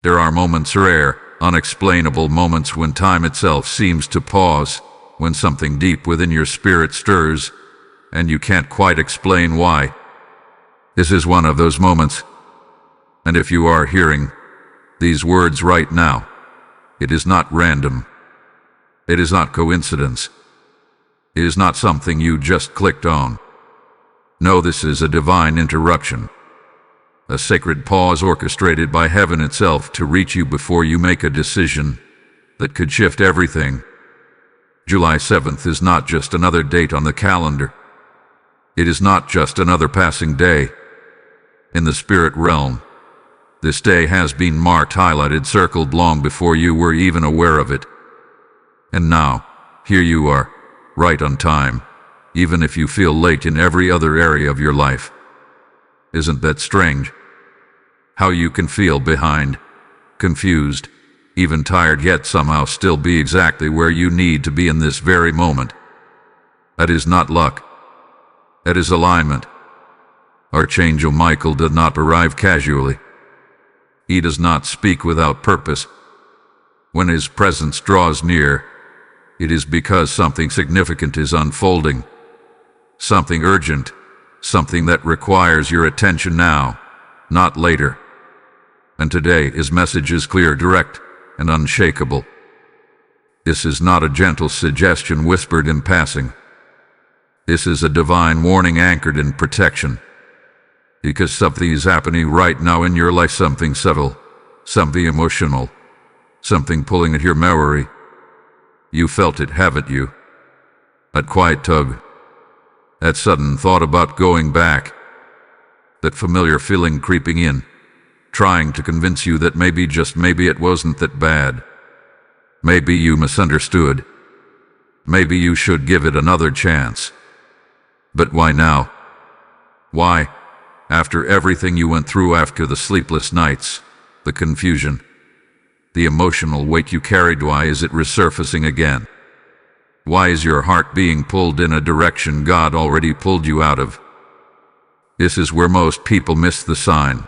There are moments, rare, unexplainable moments, when time itself seems to pause, when something deep within your spirit stirs, and you can't quite explain why. This is one of those moments. And if you are hearing these words right now, it is not random. It is not coincidence. It is not something you just clicked on. No, this is a divine interruption. A sacred pause orchestrated by heaven itself to reach you before you make a decision that could shift everything. July 7th is not just another date on the calendar. It is not just another passing day. In the spirit realm, this day has been marked, highlighted, circled long before you were even aware of it. And now, here you are, right on time, even if you feel late in every other area of your life. Isn't that strange? How you can feel behind, confused, even tired, yet somehow still be exactly where you need to be in this very moment. That is not luck. That is alignment. Archangel Michael did not arrive casually. He does not speak without purpose. When his presence draws near, it is because something significant is unfolding. Something urgent, something that requires your attention now, not later. And today his message is clear, direct, and unshakable. This is not a gentle suggestion whispered in passing. This is a divine warning anchored in protection. Because something is happening right now in your life, something subtle, something emotional, something pulling at your memory. You felt it, haven't you? That quiet tug, that sudden thought about going back, that familiar feeling creeping in, trying to convince you that maybe, just maybe, it wasn't that bad. Maybe you misunderstood. Maybe you should give it another chance. But why now? Why? After everything you went through, after the sleepless nights, the confusion, the emotional weight you carried, why is it resurfacing again? Why is your heart being pulled in a direction God already pulled you out of? This is where most people miss the sign.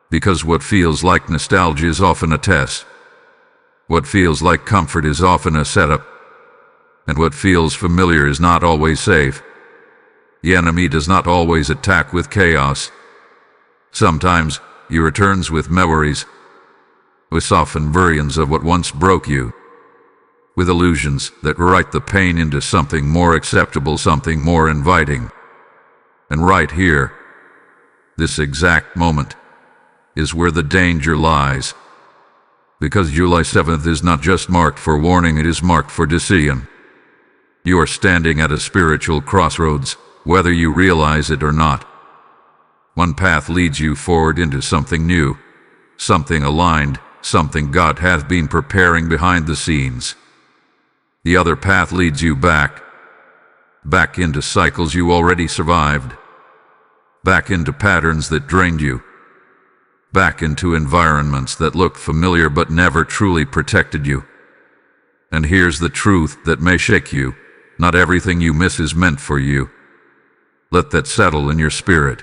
Because what feels like nostalgia is often a test. What feels like comfort is often a setup. And what feels familiar is not always safe. The enemy does not always attack with chaos. Sometimes he returns with memories, with softened versions of what once broke you, with illusions that write the pain into something more acceptable, something more inviting. And right here, this exact moment, is where the danger lies. Because July 7th is not just marked for warning, it is marked for decision. You are standing at a spiritual crossroads, whether you realize it or not. One path leads you forward into something new, something aligned, something God has been preparing behind the scenes. The other path leads you back into cycles you already survived, back into patterns that drained you, back into environments that looked familiar but never truly protected you. And here's the truth that may shake you: not everything you miss is meant for you. Let that settle in your spirit.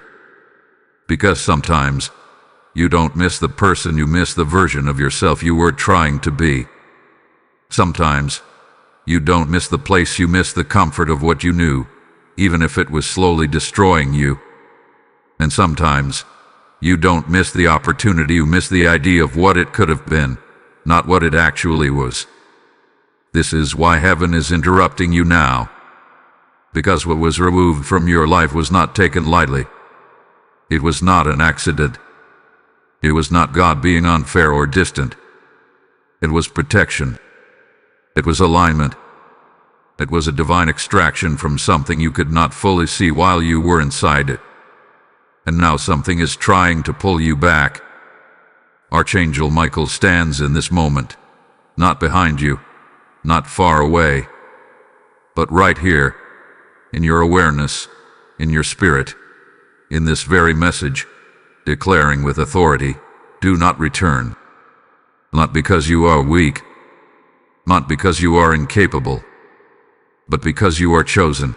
Because sometimes you don't miss the person, you miss the version of yourself you were trying to be. Sometimes you don't miss the place, you miss the comfort of what you knew, even if it was slowly destroying you. And sometimes you don't miss the opportunity, you miss the idea of what it could have been, not what it actually was. This is why heaven is interrupting you now. Because what was removed from your life was not taken lightly. It was not an accident. It was not God being unfair or distant. It was protection. It was alignment. It was a divine extraction from something you could not fully see while you were inside it. And now something is trying to pull you back. Archangel Michael stands in this moment, not behind you, not far away, but right here, in your awareness, in your spirit, in this very message, declaring with authority, do not return. Not because you are weak, not because you are incapable, but because you are chosen,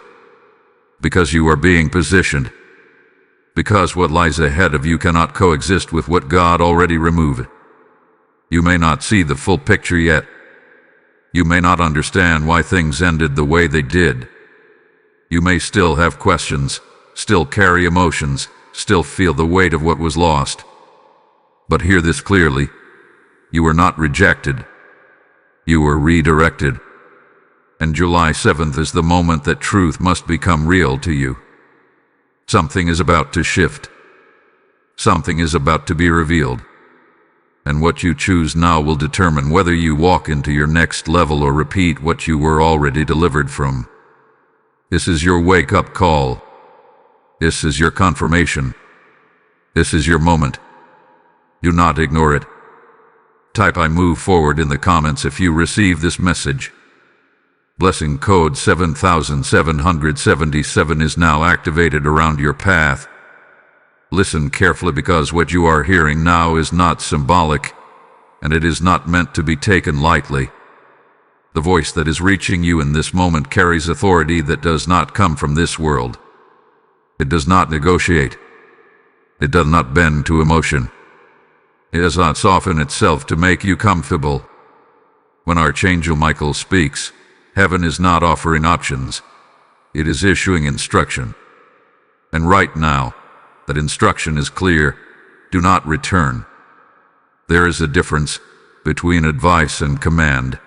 because you are being positioned, because what lies ahead of you cannot coexist with what God already removed. You may not see the full picture yet. You may not understand why things ended the way they did. You may still have questions, still carry emotions, still feel the weight of what was lost. But hear this clearly. You were not rejected. You were redirected. And July 7th is the moment that truth must become real to you. Something is about to shift. Something is about to be revealed. And what you choose now will determine whether you walk into your next level or repeat what you were already delivered from. This is your wake-up call. This is your confirmation. This is your moment. Do not ignore it. Type "I move forward" in the comments if you receive this message. Blessing code 7777 is now activated around your path. Listen carefully, because what you are hearing now is not symbolic, and it is not meant to be taken lightly. The voice that is reaching you in this moment carries authority that does not come from this world. It does not negotiate. It does not bend to emotion. It does not soften itself to make you comfortable. When Archangel Michael speaks, heaven is not offering options. It is issuing instruction. And right now, that instruction is clear. Do not return. There is a difference between advice and command,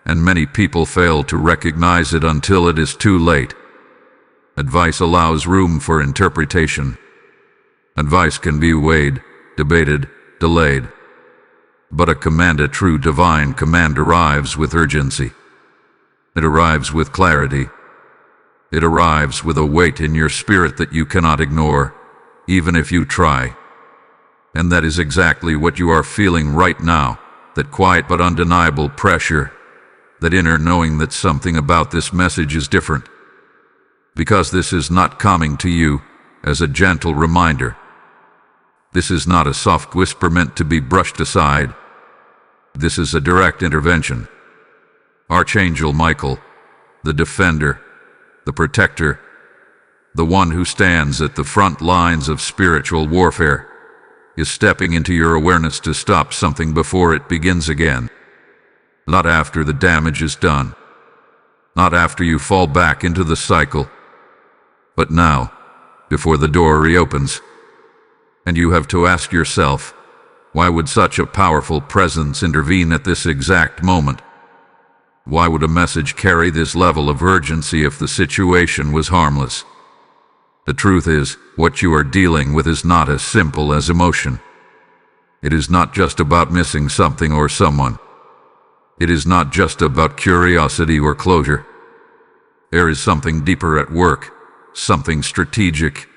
and many people fail to recognize it until it is too late. Advice allows room for interpretation. Advice can be weighed, debated, delayed. But a command, a true divine command, arrives with urgency. It arrives with clarity. It arrives with a weight in your spirit that you cannot ignore, even if you try. And that is exactly what you are feeling right now, that quiet but undeniable pressure, that inner knowing that something about this message is different. Because this is not coming to you as a gentle reminder. This is not a soft whisper meant to be brushed aside. This is a direct intervention. Archangel Michael, the defender, the protector, the one who stands at the front lines of spiritual warfare, is stepping into your awareness to stop something before it begins again. Not after the damage is done. Not after you fall back into the cycle. But now, before the door reopens. And you have to ask yourself, why would such a powerful presence intervene at this exact moment? Why would a message carry this level of urgency if the situation was harmless? The truth is, what you are dealing with is not as simple as emotion. It is not just about missing something or someone. It is not just about curiosity or closure. There is something deeper at work, something strategic,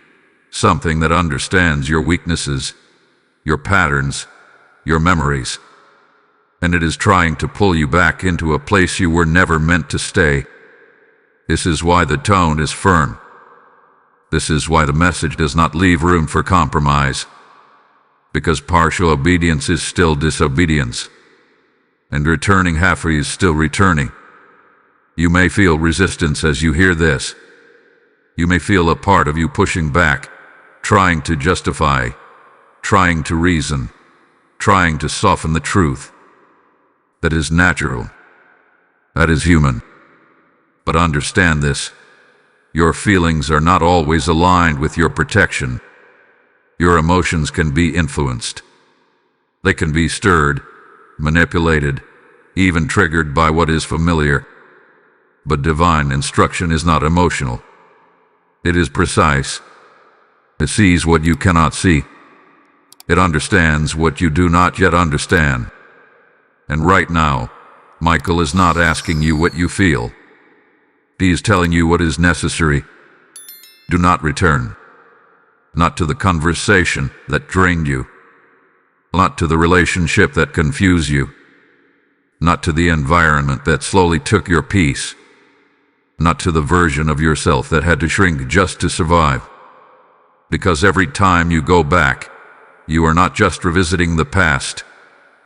something that understands your weaknesses, your patterns, your memories. And it is trying to pull you back into a place you were never meant to stay. This is why the tone is firm. This is why the message does not leave room for compromise. Because partial obedience is still disobedience. And returning halfway is still returning. You may feel resistance as you hear this. You may feel a part of you pushing back, trying to justify, trying to reason, trying to soften the truth. That is natural. That is human. But understand this. Your feelings are not always aligned with your protection. Your emotions can be influenced. They can be stirred, manipulated, even triggered by what is familiar. But divine instruction is not emotional. It is precise. It sees what you cannot see. It understands what you do not yet understand. And right now, Michael is not asking you what you feel. He is telling you what is necessary. Do not return. Not to the conversation that drained you. Not to the relationship that confused you. Not to the environment that slowly took your peace. Not to the version of yourself that had to shrink just to survive. Because every time you go back, you are not just revisiting the past.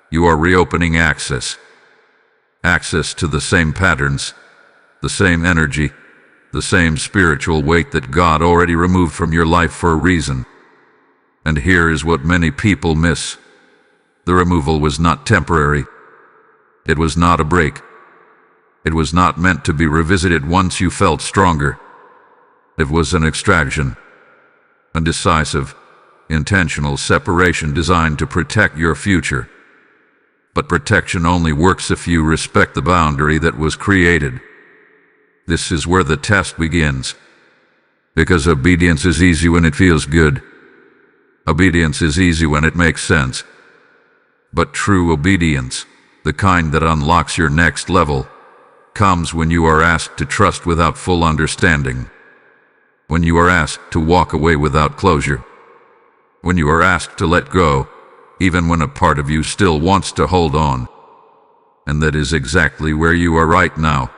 You are reopening access. Access to the same patterns, the same energy, the same spiritual weight that God already removed from your life for a reason. And here is what many people miss. The removal was not temporary. It was not a break. It was not meant to be revisited once you felt stronger. It was an extraction, a decisive, intentional separation designed to protect your future. But protection only works if you respect the boundary that was created. This is where the test begins. Because obedience is easy when it feels good. Obedience is easy when it makes sense. But true obedience, the kind that unlocks your next level, comes when you are asked to trust without full understanding. When you are asked to walk away without closure. When you are asked to let go, even when a part of you still wants to hold on. And that is exactly where you are right now.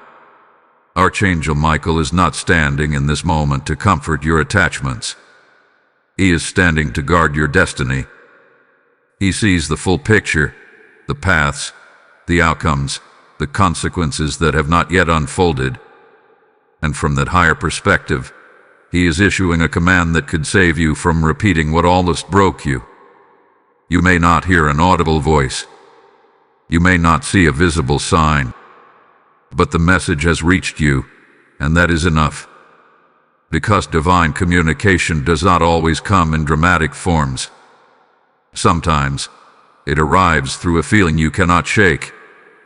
Archangel Michael is not standing in this moment to comfort your attachments. He is standing to guard your destiny. He sees the full picture, the paths, the outcomes, the consequences that have not yet unfolded. And from that higher perspective, he is issuing a command that could save you from repeating what almost broke you. You may not hear an audible voice. You may not see a visible sign. But the message has reached you, and that is enough. Because divine communication does not always come in dramatic forms. Sometimes, it arrives through a feeling you cannot shake,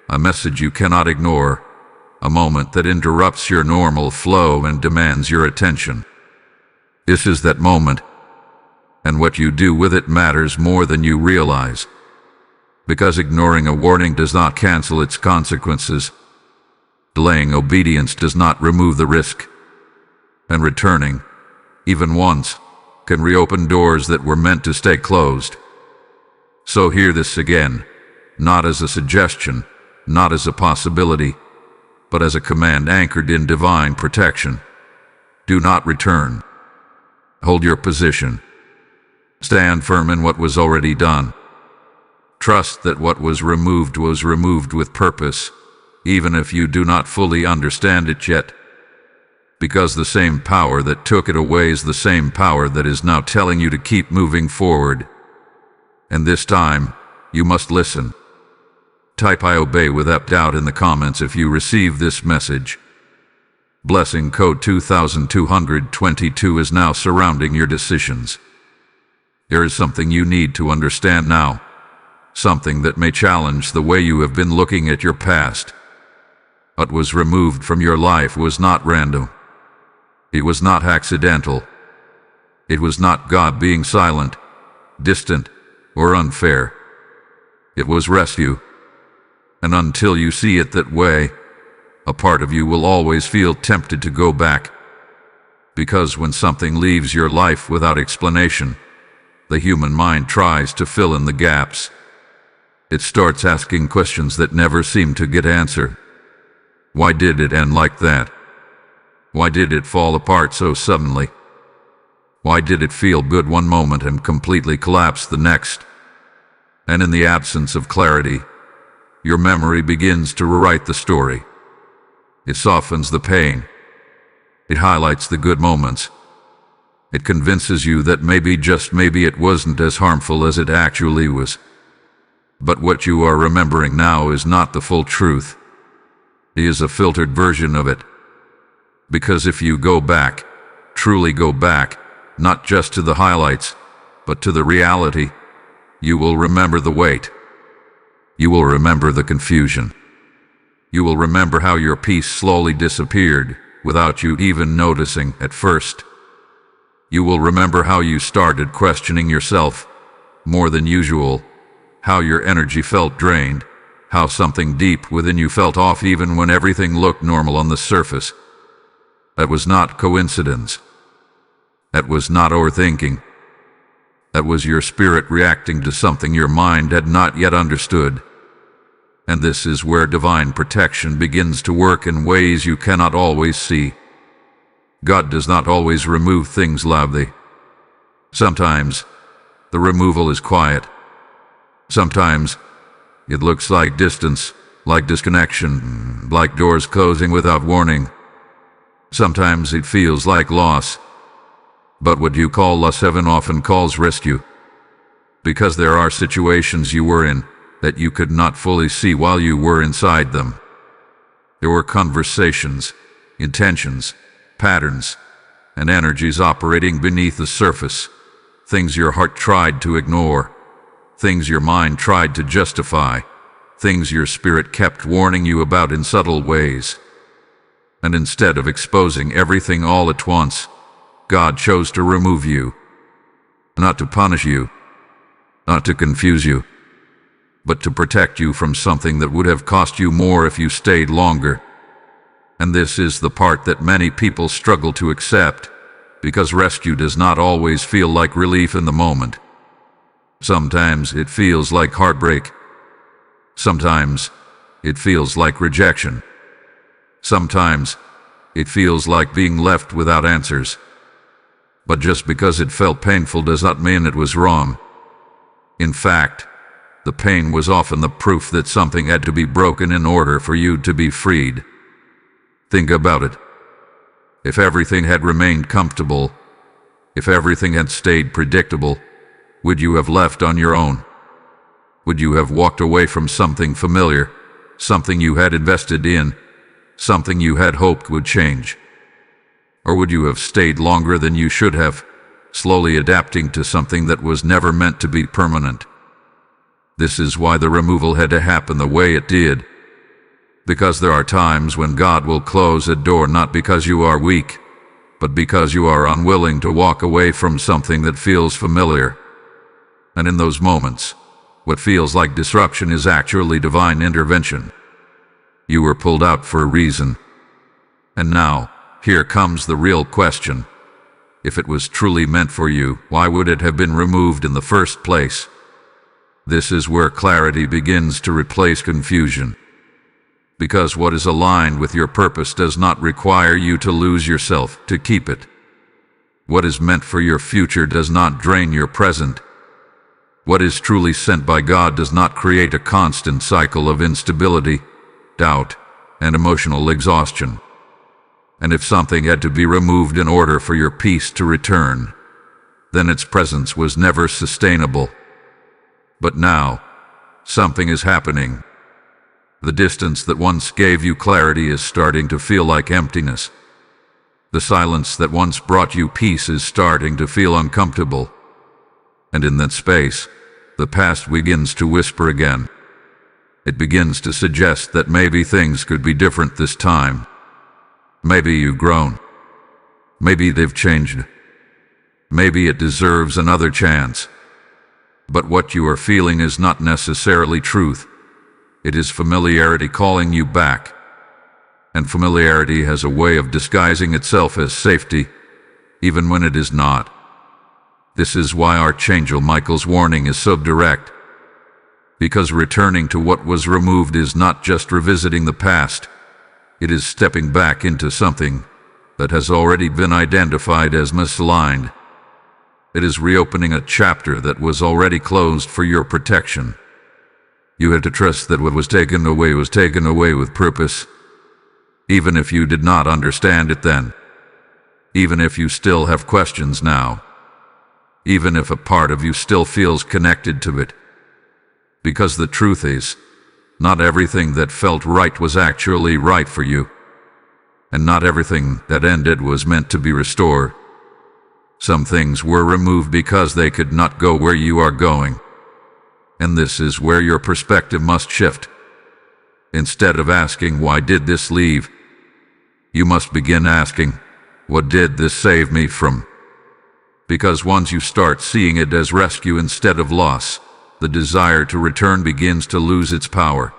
a message you cannot ignore, a moment that interrupts your normal flow and demands your attention. This is that moment, and what you do with it matters more than you realize. Because ignoring a warning does not cancel its consequences. Delaying obedience does not remove the risk. And returning, even once, can reopen doors that were meant to stay closed. So hear this again, not as a suggestion, not as a possibility, but as a command anchored in divine protection. Do not return. Hold your position. Stand firm in what was already done. Trust that what was removed with purpose, even if you do not fully understand it yet. Because the same power that took it away is the same power that is now telling you to keep moving forward. And this time, you must listen. Type "I obey" without doubt in the comments if you receive this message. Blessing code 2222 is now surrounding your decisions. There is something you need to understand now. Something that may challenge the way you have been looking at your past. What was removed from your life was not random. It was not accidental. It was not God being silent, distant, or unfair. It was rescue. And until you see it that way, a part of you will always feel tempted to go back. Because when something leaves your life without explanation, the human mind tries to fill in the gaps. It starts asking questions that never seem to get answered. Why did it end like that? Why did it fall apart so suddenly? Why did it feel good one moment and completely collapse the next? And in the absence of clarity, your memory begins to rewrite the story. It softens the pain. It highlights the good moments. It convinces you that maybe, just maybe, it wasn't as harmful as it actually was. But what you are remembering now is not the full truth. It is a filtered version of it. Because if you go back, truly go back, not just to the highlights, but to the reality, you will remember the weight. You will remember the confusion. You will remember how your peace slowly disappeared without you even noticing at first. You will remember how you started questioning yourself more than usual, how your energy felt drained, how something deep within you felt off even when everything looked normal on the surface. That was not coincidence. That was not overthinking. That was your spirit reacting to something your mind had not yet understood. And this is where divine protection begins to work in ways you cannot always see. God does not always remove things loudly. Sometimes, the removal is quiet. Sometimes, it looks like distance, like disconnection, like doors closing without warning. Sometimes it feels like loss. But what you call loss, heaven often calls rescue. Because there are situations you were in that you could not fully see while you were inside them. There were conversations, intentions, patterns, and energies operating beneath the surface, things your heart tried to ignore, things your mind tried to justify, things your spirit kept warning you about in subtle ways. And instead of exposing everything all at once, God chose to remove you, not to punish you, not to confuse you, but to protect you from something that would have cost you more if you stayed longer. And this is the part that many people struggle to accept, because rescue does not always feel like relief in the moment. Sometimes it feels like heartbreak. Sometimes it feels like rejection. Sometimes it feels like being left without answers. But just because it felt painful does not mean it was wrong. In fact, the pain was often the proof that something had to be broken in order for you to be freed. Think about it. If everything had remained comfortable, if everything had stayed predictable, would you have left on your own? Would you have walked away from something familiar, something you had invested in, something you had hoped would change? Or would you have stayed longer than you should have, slowly adapting to something that was never meant to be permanent? This is why the removal had to happen the way it did. Because there are times when God will close a door not because you are weak, but because you are unwilling to walk away from something that feels familiar. And in those moments, what feels like disruption is actually divine intervention. You were pulled out for a reason. And now, here comes the real question. If it was truly meant for you, why would it have been removed in the first place? This is where clarity begins to replace confusion. Because what is aligned with your purpose does not require you to lose yourself to keep it. What is meant for your future does not drain your present. What is truly sent by God does not create a constant cycle of instability, doubt, and emotional exhaustion. And if something had to be removed in order for your peace to return, then its presence was never sustainable. But now, something is happening. The distance that once gave you clarity is starting to feel like emptiness. The silence that once brought you peace is starting to feel uncomfortable. And in that space, the past begins to whisper again. It begins to suggest that maybe things could be different this time. Maybe you've grown. Maybe they've changed. Maybe it deserves another chance. But what you are feeling is not necessarily truth. It is familiarity calling you back. And familiarity has a way of disguising itself as safety, even when it is not. This is why Archangel Michael's warning is so direct. Because returning to what was removed is not just revisiting the past. It is stepping back into something that has already been identified as misaligned. It is reopening a chapter that was already closed for your protection. You had to trust that what was taken away with purpose, even if you did not understand it then, even if you still have questions now, even if a part of you still feels connected to it. Because the truth is, not everything that felt right was actually right for you, and not everything that ended was meant to be restored. Some things were removed because they could not go where you are going. And this is where your perspective must shift. Instead of asking, why did this leave? You must begin asking, what did this save me from? Because once you start seeing it as rescue instead of loss, the desire to return begins to lose its power.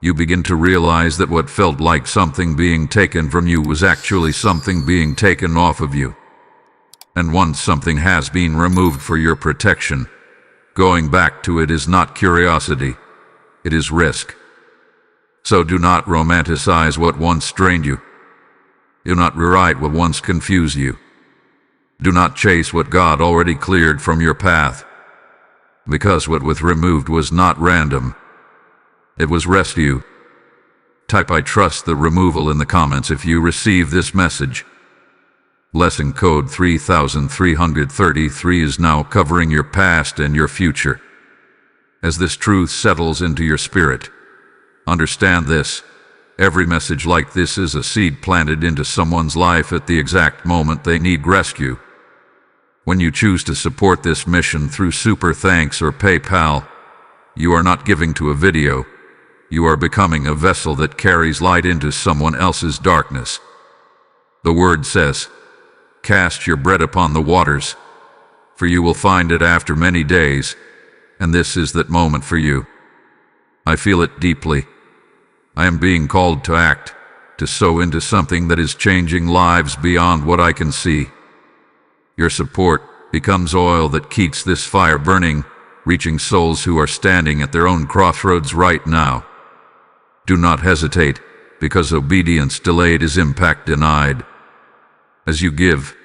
You begin to realize that what felt like something being taken from you was actually something being taken off of you. And once something has been removed for your protection, going back to it is not curiosity, it is risk. So do not romanticize what once strained you. Do not rewrite what once confused you. Do not chase what God already cleared from your path. Because what was removed was not random. It was rescue. Type I trust the removal in the comments if you receive this message. Lesson code 3333 is now covering your past and your future. As this truth settles into your spirit, understand this: every message like this is a seed planted into someone's life at the exact moment they need rescue. When you choose to support this mission through Super Thanks or PayPal, you are not giving to a video. You are becoming a vessel that carries light into someone else's darkness. The word says, "Cast your bread upon the waters, for you will find it after many days," and this is that moment for you. I feel it deeply. I am being called to act, to sow into something that is changing lives beyond what I can see. Your support becomes oil that keeps this fire burning, reaching souls who are standing at their own crossroads right now. Do not hesitate, because obedience delayed is impact denied. As you give,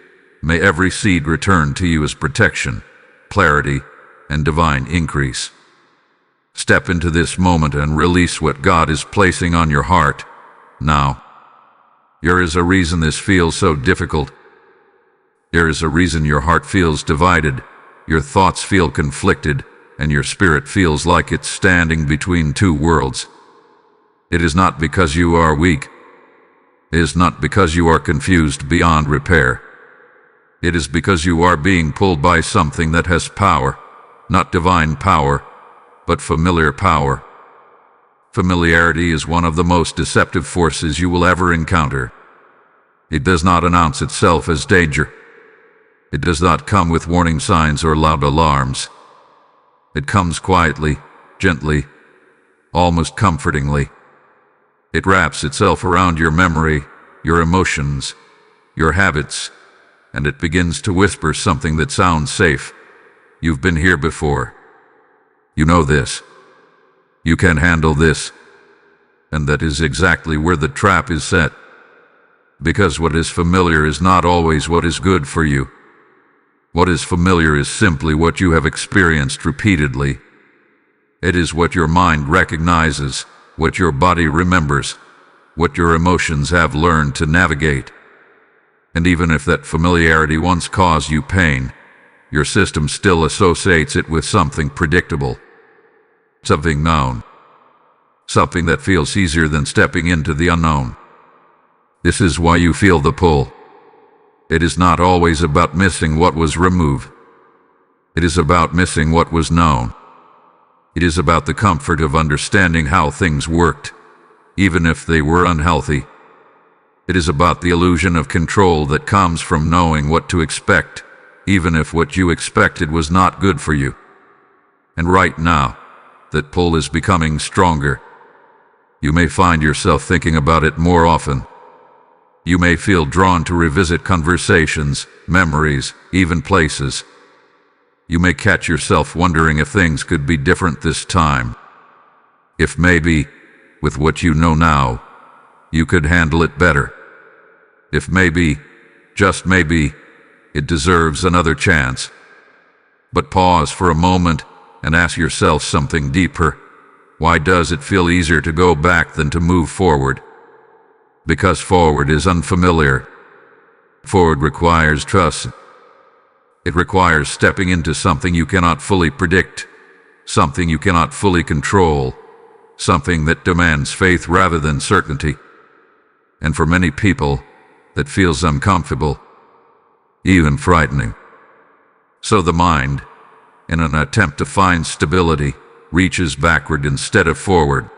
may every seed return to you as protection, clarity, and divine increase. Step into this moment and release what God is placing on your heart now. There is a reason this feels so difficult. There is a reason your heart feels divided, your thoughts feel conflicted, and your spirit feels like it's standing between two worlds. It is not because you are weak. It is not because you are confused beyond repair. It is because you are being pulled by something that has power, not divine power, but familiar power. Familiarity is one of the most deceptive forces you will ever encounter. It does not announce itself as danger. It does not come with warning signs or loud alarms. It comes quietly, gently, almost comfortingly. It wraps itself around your memory, your emotions, your habits, and it begins to whisper something that sounds safe. You've been here before. You know this. You can handle this. And that is exactly where the trap is set. Because what is familiar is not always what is good for you. What is familiar is simply what you have experienced repeatedly. It is what your mind recognizes, what your body remembers, what your emotions have learned to navigate. And even if that familiarity once caused you pain, your system still associates it with something predictable, something known, something that feels easier than stepping into the unknown. This is why you feel the pull. It is not always about missing what was removed. It is about missing what was known. It is about the comfort of understanding how things worked, even if they were unhealthy. It is about the illusion of control that comes from knowing what to expect, even if what you expected was not good for you. And right now, that pull is becoming stronger. You may find yourself thinking about it more often. You may feel drawn to revisit conversations, memories, even places. You may catch yourself wondering if things could be different this time. If maybe, with what you know now, you could handle it better. If maybe, just maybe, it deserves another chance. But pause for a moment and ask yourself something deeper. Why does it feel easier to go back than to move forward? Because forward is unfamiliar. Forward requires trust. It requires stepping into something you cannot fully predict, something you cannot fully control, something that demands faith rather than certainty. And for many people, that feels uncomfortable, even frightening. So the mind, in an attempt to find stability, reaches backward instead of forward.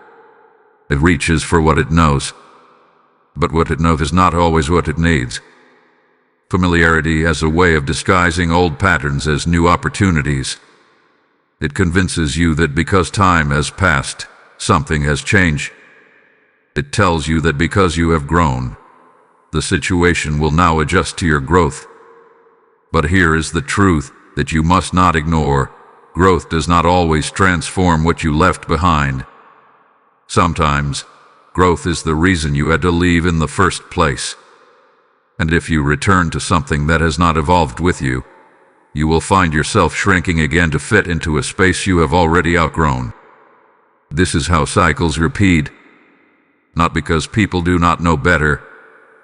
It reaches for what it knows. But what it knows is not always what it needs. Familiarity as a way of disguising old patterns as new opportunities. It convinces you that because time has passed, something has changed. It tells you that because you have grown, the situation will now adjust to your growth. But here is the truth that you must not ignore. Growth does not always transform what you left behind. Sometimes, growth is the reason you had to leave in the first place. And if you return to something that has not evolved with you, you will find yourself shrinking again to fit into a space you have already outgrown. This is how cycles repeat. Not because people do not know better,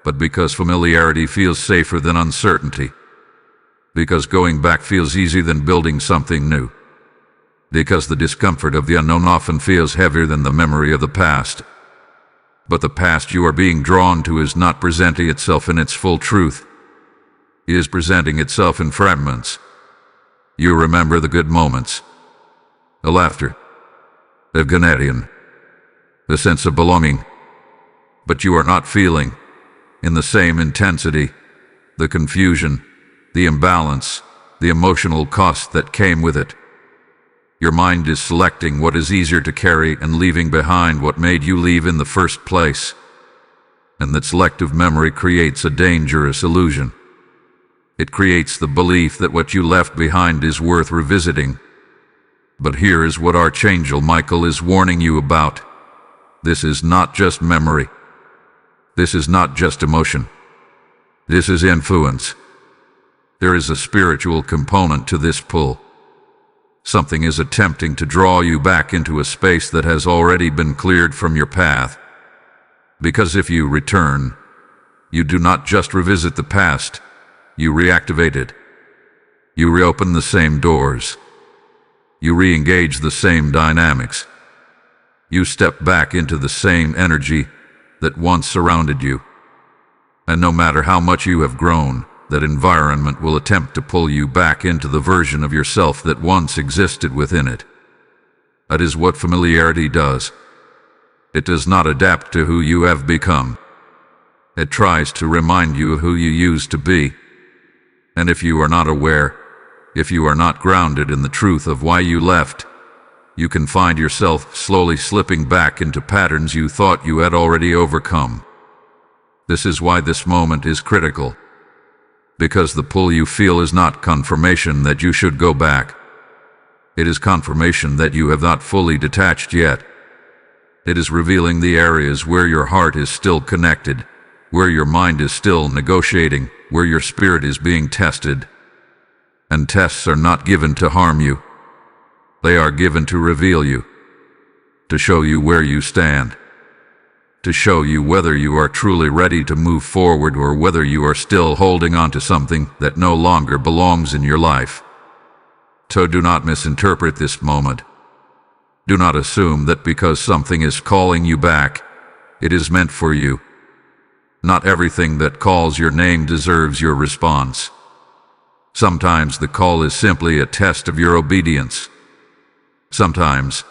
but because familiarity feels safer than uncertainty. Because going back feels easier than building something new. Because the discomfort of the unknown often feels heavier than the memory of the past. But the past you are being drawn to is not presenting itself in its full truth. It is presenting itself in fragments. You remember the good moments, the laughter, the Ganadian, the sense of belonging, but you are not feeling, in the same intensity, the confusion, the imbalance, the emotional cost that came with it. Your mind is selecting what is easier to carry and leaving behind what made you leave in the first place. And that selective memory creates a dangerous illusion. It creates the belief that what you left behind is worth revisiting. But here is what Archangel Michael is warning you about. This is not just memory. This is not just emotion. This is influence. There is a spiritual component to this pull. Something is attempting to draw you back into a space that has already been cleared from your path. Because if you return, you do not just revisit the past, you reactivate it. You reopen the same doors. You re-engage the same dynamics. You step back into the same energy that once surrounded you. And no matter how much you have grown, that environment will attempt to pull you back into the version of yourself that once existed within it. That is what familiarity does. It does not adapt to who you have become. It tries to remind you of who you used to be. And if you are not aware, if you are not grounded in the truth of why you left, you can find yourself slowly slipping back into patterns you thought you had already overcome. This is why this moment is critical. Because the pull you feel is not confirmation that you should go back. It is confirmation that you have not fully detached yet. It is revealing the areas where your heart is still connected, where your mind is still negotiating, where your spirit is being tested. And tests are not given to harm you. They are given to reveal you, to show you where you stand, to show you whether you are truly ready to move forward or whether you are still holding on to something that no longer belongs in your life. So do not misinterpret this moment. Do not assume that because something is calling you back, it is meant for you. Not everything that calls your name deserves your response. Sometimes the call is simply a test of your obedience. Sometimes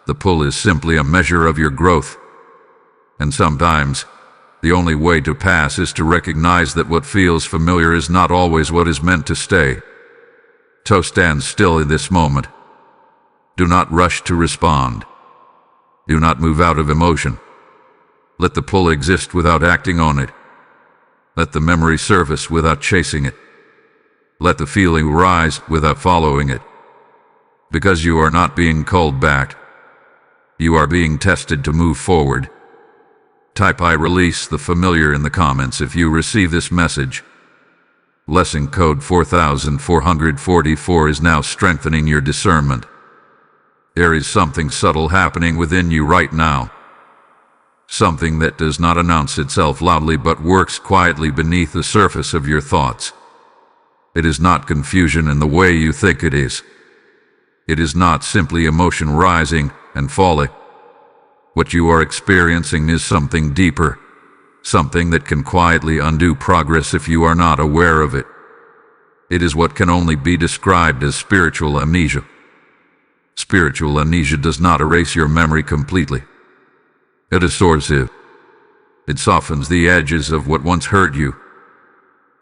the pull is simply a measure of your growth. And sometimes the only way to pass is to recognize that what feels familiar is not always what is meant to stay. So stand still in this moment. Do not rush to respond. Do not move out of emotion. Let the pull exist without acting on it. Let the memory surface without chasing it. Let the feeling rise without following it. Because you are not being called back. You are being tested to move forward. Type "I release the familiar" in the comments if you receive this message. Lesson code 4444 is now strengthening your discernment. There is something subtle happening within you right now. Something that does not announce itself loudly but works quietly beneath the surface of your thoughts. It is not confusion in the way you think it is. It is not simply emotion rising and falling. What you are experiencing is something deeper, something that can quietly undo progress if you are not aware of it. It is what can only be described as spiritual amnesia. Spiritual amnesia does not erase your memory completely. It restores it. It softens the edges of what once hurt you.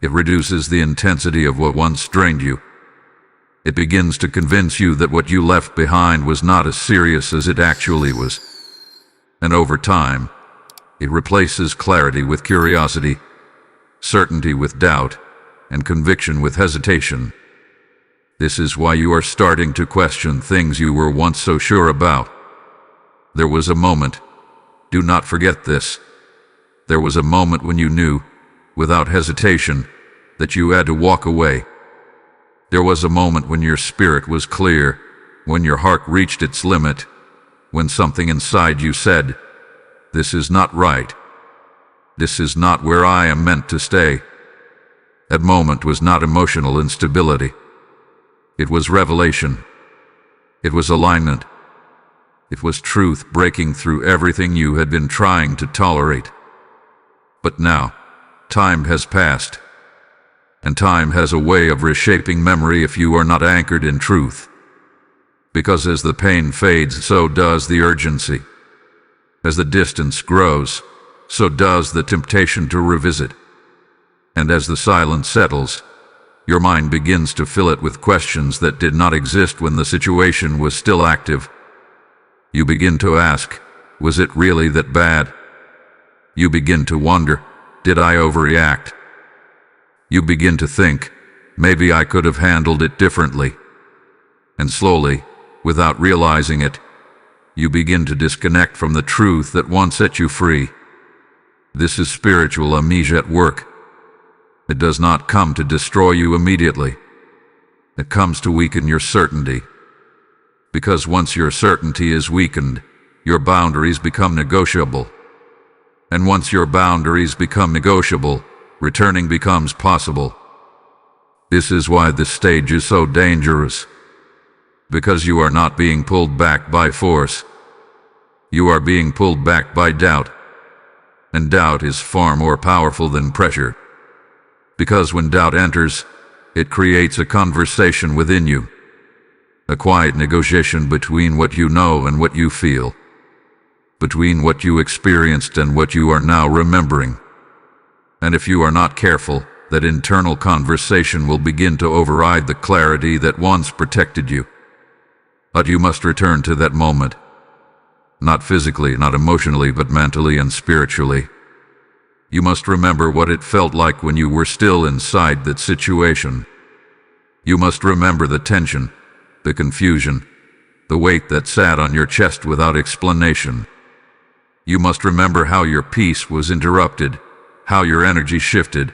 It reduces the intensity of what once drained you. It begins to convince you that what you left behind was not as serious as it actually was. And over time, it replaces clarity with curiosity, certainty with doubt, and conviction with hesitation. This is why you are starting to question things you were once so sure about. There was a moment. Do not forget this. There was a moment when you knew, without hesitation, that you had to walk away. There was a moment when your spirit was clear, when your heart reached its limit, when something inside you said, "This is not right." This is not where I am meant to stay. That moment was not emotional instability. It was revelation. It was alignment. It was truth breaking through everything you had been trying to tolerate. But now, time has passed. And time has a way of reshaping memory if you are not anchored in truth. Because as the pain fades, so does the urgency. As the distance grows, so does the temptation to revisit. And as the silence settles, your mind begins to fill it with questions that did not exist when the situation was still active. You begin to ask, was it really that bad? You begin to wonder, did I overreact? You begin to think, maybe I could have handled it differently. And slowly, without realizing it, you begin to disconnect from the truth that once set you free. This is spiritual amnesia at work. It does not come to destroy you immediately. It comes to weaken your certainty. Because once your certainty is weakened, your boundaries become negotiable. And once your boundaries become negotiable, returning becomes possible. This is why this stage is so dangerous. Because you are not being pulled back by force. You are being pulled back by doubt. And doubt is far more powerful than pressure. Because when doubt enters, it creates a conversation within you. A quiet negotiation between what you know and what you feel. Between what you experienced and what you are now remembering. And if you are not careful, that internal conversation will begin to override the clarity that once protected you. But you must return to that moment. Not physically, not emotionally, but mentally and spiritually. You must remember what it felt like when you were still inside that situation. You must remember the tension, the confusion, the weight that sat on your chest without explanation. You must remember how your peace was interrupted, how your energy shifted,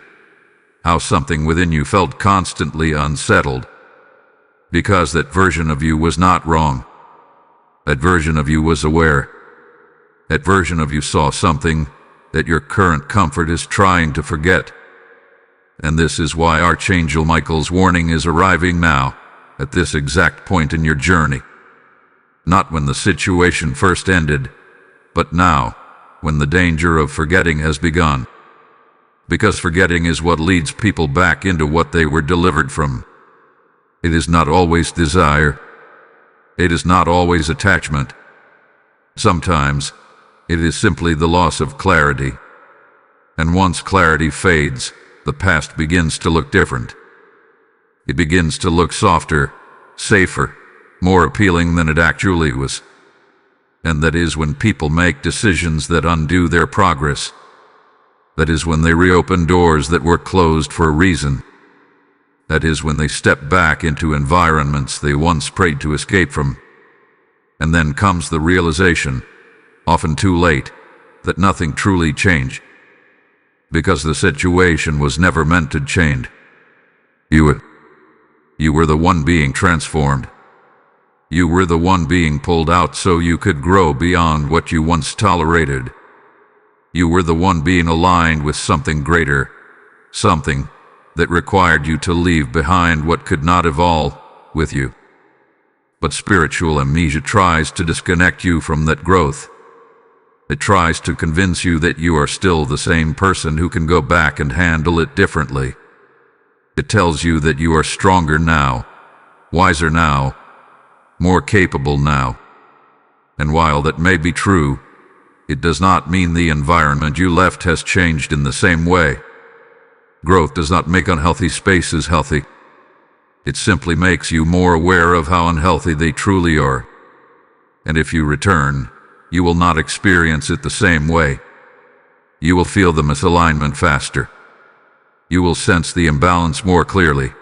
how something within you felt constantly unsettled. Because that version of you was not wrong. That version of you was aware. That version of you saw something that your current comfort is trying to forget. And this is why Archangel Michael's warning is arriving now, at this exact point in your journey. Not when the situation first ended, but now, when the danger of forgetting has begun. Because forgetting is what leads people back into what they were delivered from. It is not always desire. It is not always attachment. Sometimes, it is simply the loss of clarity. And once clarity fades, the past begins to look different. It begins to look softer, safer, more appealing than it actually was. And that is when people make decisions that undo their progress. That is when they reopen doors that were closed for a reason. That is when they step back into environments they once prayed to escape from. And then comes the realization, often too late, that nothing truly changed. Because the situation was never meant to change. You were the one being transformed. You were the one being pulled out so you could grow beyond what you once tolerated. You were the one being aligned with something greater, something that required you to leave behind what could not evolve with you. But spiritual amnesia tries to disconnect you from that growth. It tries to convince you that you are still the same person who can go back and handle it differently. It tells you that you are stronger now, wiser now, more capable now. And while that may be true, it does not mean the environment you left has changed in the same way. Growth does not make unhealthy spaces healthy. It simply makes you more aware of how unhealthy they truly are. And if you return, you will not experience it the same way. You will feel the misalignment faster. You will sense the imbalance more clearly.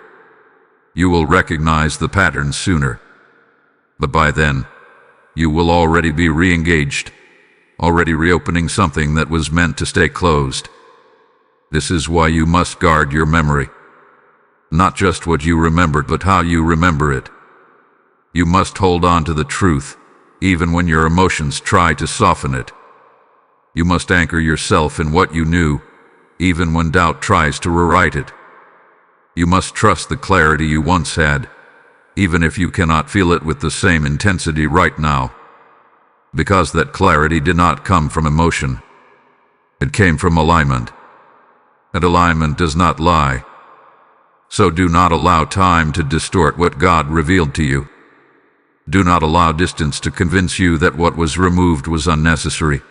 You will recognize the patterns sooner. But by then, you will already be re-engaged, already reopening something that was meant to stay closed. This is why you must guard your memory. Not just what you remembered, but how you remember it. You must hold on to the truth, even when your emotions try to soften it. You must anchor yourself in what you knew, even when doubt tries to rewrite it. You must trust the clarity you once had, even if you cannot feel it with the same intensity right now. Because that clarity did not come from emotion. It came from alignment. And alignment does not lie. So do not allow time to distort what God revealed to you. Do not allow distance to convince you that what was removed was unnecessary.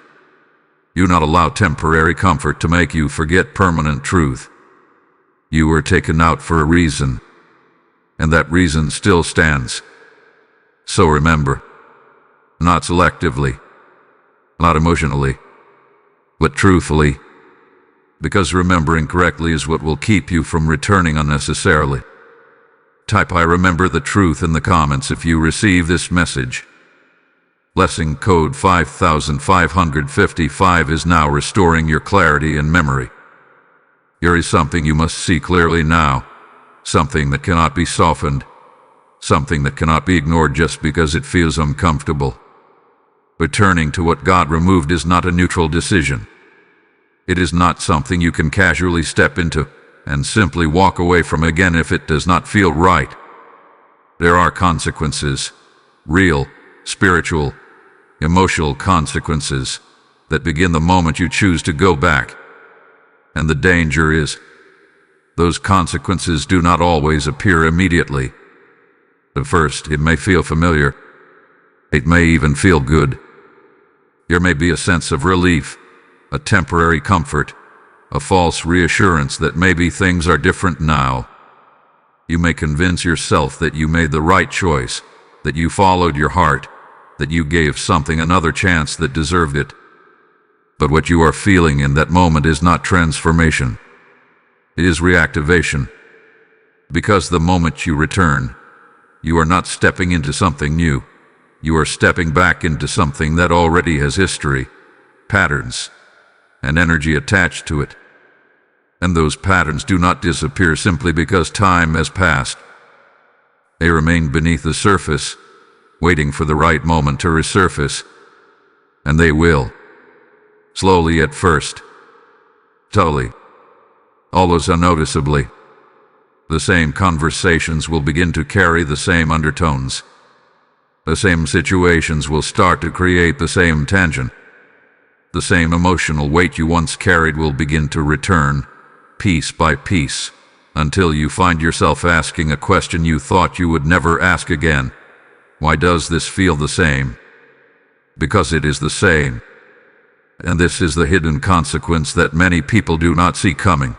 Do not allow temporary comfort to make you forget permanent truth. You were taken out for a reason, and that reason still stands. So remember, not selectively, not emotionally, but truthfully, because remembering correctly is what will keep you from returning unnecessarily. Type "I remember the truth" in the comments if you receive this message. Blessing code 5555 is now restoring your clarity and memory. Here is something you must see clearly now, something that cannot be softened, something that cannot be ignored just because it feels uncomfortable. Returning to what God removed is not a neutral decision. It is not something you can casually step into and simply walk away from again if it does not feel right. There are consequences, real, spiritual, emotional consequences, that begin the moment you choose to go back. And the danger is, those consequences do not always appear immediately. At first, it may feel familiar. It may even feel good. There may be a sense of relief, a temporary comfort, a false reassurance that maybe things are different now. You may convince yourself that you made the right choice, that you followed your heart, that you gave something another chance that deserved it. But what you are feeling in that moment is not transformation. It is reactivation. Because the moment you return, you are not stepping into something new. You are stepping back into something that already has history, patterns, and energy attached to it. And those patterns do not disappear simply because time has passed. They remain beneath the surface, waiting for the right moment to resurface. And they will. Slowly at first. Slowly. Almost unnoticeably. The same conversations will begin to carry the same undertones. The same situations will start to create the same tension. The same emotional weight you once carried will begin to return, piece by piece, until you find yourself asking a question you thought you would never ask again. Why does this feel the same? Because it is the same. And this is the hidden consequence that many people do not see coming.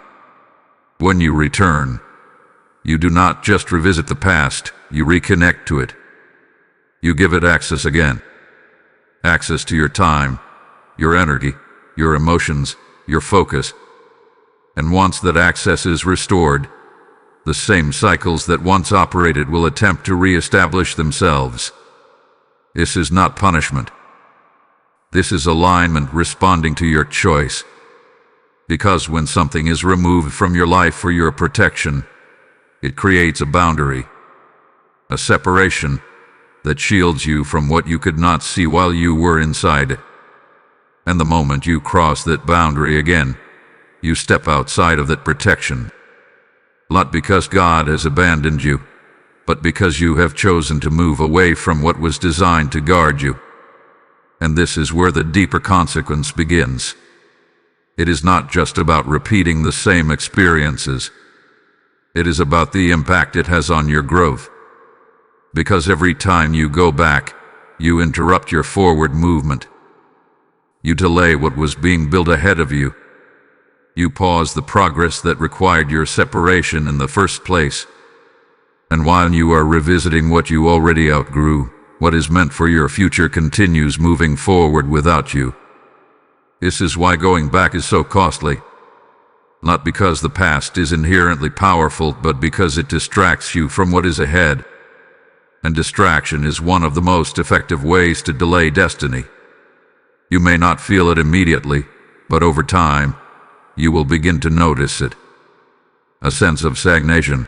When you return, you do not just revisit the past, you reconnect to it. You give it access again. Access to your time, your energy, your emotions, your focus. And once that access is restored, the same cycles that once operated will attempt to re-establish themselves. This is not punishment. This is alignment responding to your choice. Because when something is removed from your life for your protection, it creates a boundary, a separation that shields you from what you could not see while you were inside it. And the moment you cross that boundary again, you step outside of that protection. Not because God has abandoned you, but because you have chosen to move away from what was designed to guard you. And this is where the deeper consequence begins. It is not just about repeating the same experiences. It is about the impact it has on your growth. Because every time you go back, you interrupt your forward movement. You delay what was being built ahead of you. You pause the progress that required your separation in the first place. And while you are revisiting what you already outgrew, what is meant for your future continues moving forward without you. This is why going back is so costly. Not because the past is inherently powerful, but because it distracts you from what is ahead. And distraction is one of the most effective ways to delay destiny. You may not feel it immediately, but over time, you will begin to notice it. A sense of stagnation.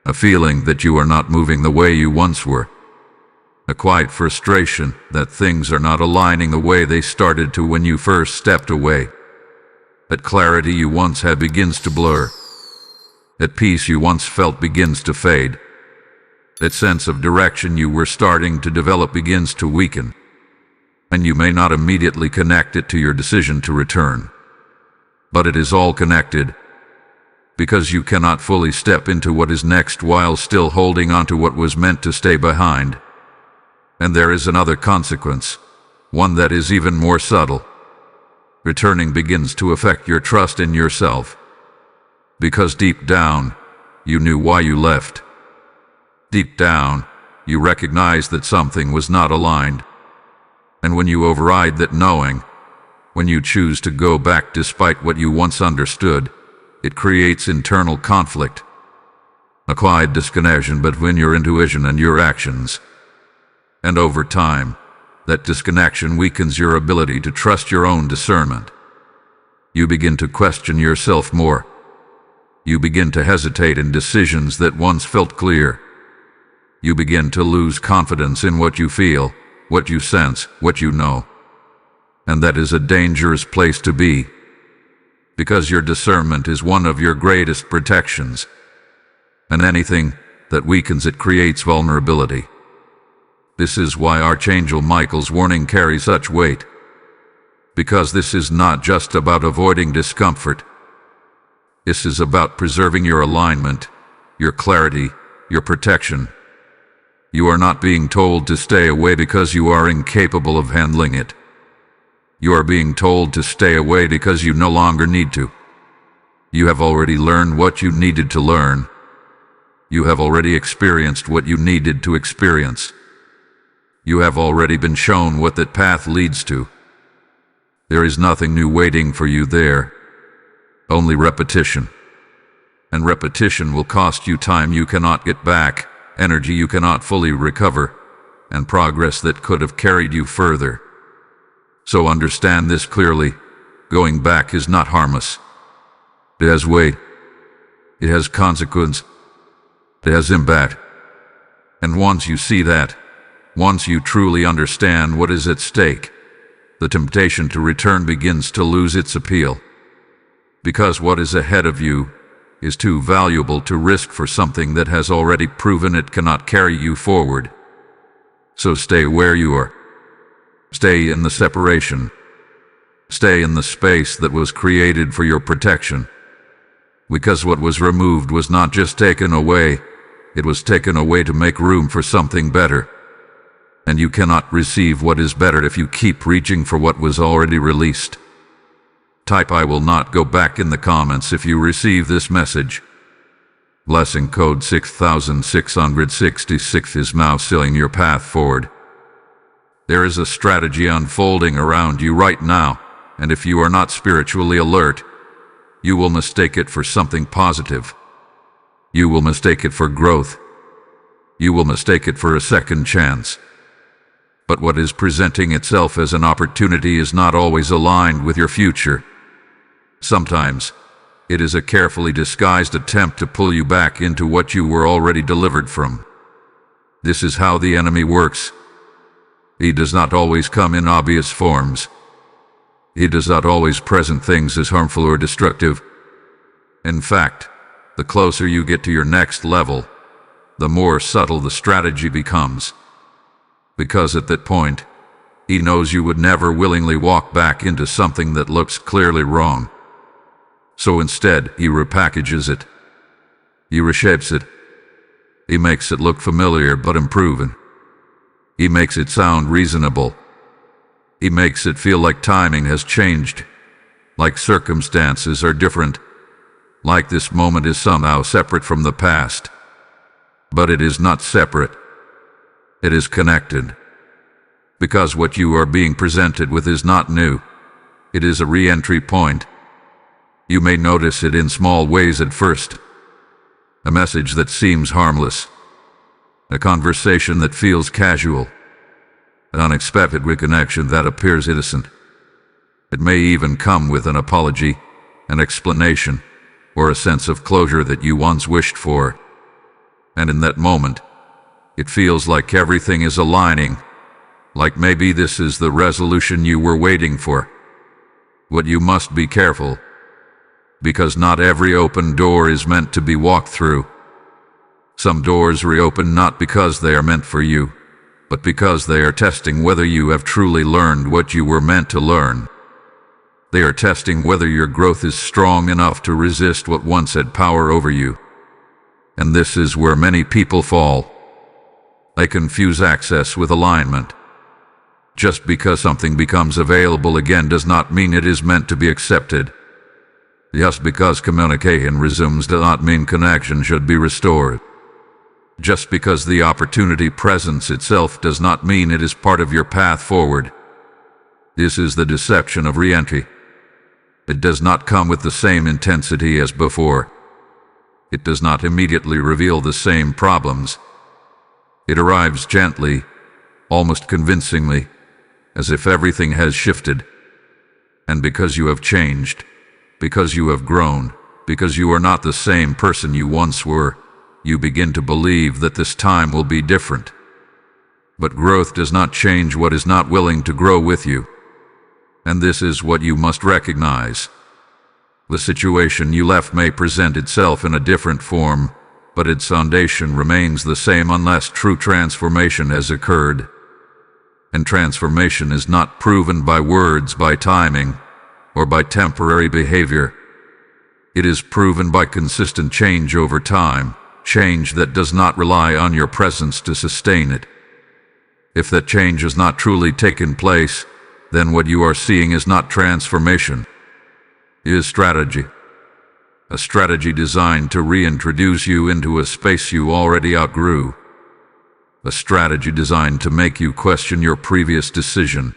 A feeling that you are not moving the way you once were. A quiet frustration that things are not aligning the way they started to when you first stepped away. That clarity you once had begins to blur. That peace you once felt begins to fade. That sense of direction you were starting to develop begins to weaken. And you may not immediately connect it to your decision to return. But it is all connected, because you cannot fully step into what is next while still holding on to what was meant to stay behind. And there is another consequence, one that is even more subtle. Returning begins to affect your trust in yourself. Because deep down, you knew why you left. Deep down, you recognized that something was not aligned. And when you override that knowing, when you choose to go back despite what you once understood, it creates internal conflict. A quiet disconnection between your intuition and your actions. And over time, that disconnection weakens your ability to trust your own discernment. You begin to question yourself more. You begin to hesitate in decisions that once felt clear. You begin to lose confidence in what you feel, what you sense, what you know. And that is a dangerous place to be, because your discernment is one of your greatest protections. And anything that weakens it creates vulnerability. This is why Archangel Michael's warning carries such weight. Because this is not just about avoiding discomfort. This is about preserving your alignment, your clarity, your protection. You are not being told to stay away because you are incapable of handling it. You are being told to stay away because you no longer need to. You have already learned what you needed to learn. You have already experienced what you needed to experience. You have already been shown what that path leads to. There is nothing new waiting for you there. Only repetition. And repetition will cost you time you cannot get back, energy you cannot fully recover, and progress that could have carried you further. So understand this clearly. Going back is not harmless. It has weight. It has consequence. It has impact. And once you see that, once you truly understand what is at stake, the temptation to return begins to lose its appeal. Because what is ahead of you is too valuable to risk for something that has already proven it cannot carry you forward. So stay where you are. Stay in the separation. Stay in the space that was created for your protection. Because what was removed was not just taken away, it was taken away to make room for something better. And you cannot receive what is better if you keep reaching for what was already released. Type "I will not go back" in the comments if you receive this message. Blessing code 6666 is now sealing your path forward. There is a strategy unfolding around you right now, and if you are not spiritually alert, you will mistake it for something positive. You will mistake it for growth. You will mistake it for a second chance. But what is presenting itself as an opportunity is not always aligned with your future. Sometimes, it is a carefully disguised attempt to pull you back into what you were already delivered from. This is how the enemy works. He does not always come in obvious forms. He does not always present things as harmful or destructive. In fact, the closer you get to your next level, the more subtle the strategy becomes. Because at that point, he knows you would never willingly walk back into something that looks clearly wrong. So instead, he repackages it. He reshapes it. He makes it look familiar but unproven. He makes it sound reasonable. He makes it feel like timing has changed, like circumstances are different, like this moment is somehow separate from the past. But it is not separate. It is connected. Because what you are being presented with is not new. It is a re-entry point. You may notice it in small ways at first. A message that seems harmless. A conversation that feels casual. An unexpected reconnection that appears innocent. It may even come with an apology, an explanation, or a sense of closure that you once wished for. And in that moment, It feels like everything is aligning, like maybe this is the resolution you were waiting for. But you must be careful, because not every open door is meant to be walked through. Some doors reopen not because they are meant for you, but because they are testing whether you have truly learned what you were meant to learn. They are testing whether your growth is strong enough to resist what once had power over you. And this is where many people fall. They confuse access with alignment. Just because something becomes available again does not mean it is meant to be accepted. Just because communication resumes does not mean connection should be restored. Just because the opportunity presents itself does not mean it is part of your path forward. This is the deception of re-entry. It does not come with the same intensity as before. It does not immediately reveal the same problems. It arrives gently, almost convincingly, as if everything has shifted. And because you have changed, because you have grown, because you are not the same person you once were, you begin to believe that this time will be different. But growth does not change what is not willing to grow with you. And this is what you must recognize. The situation you left may present itself in a different form, but its foundation remains the same unless true transformation has occurred. And transformation is not proven by words, by timing, or by temporary behavior. It is proven by consistent change over time, change that does not rely on your presence to sustain it. If that change has not truly taken place, then what you are seeing is not transformation. It is strategy. A strategy designed to reintroduce you into a space you already outgrew. A strategy designed to make you question your previous decision.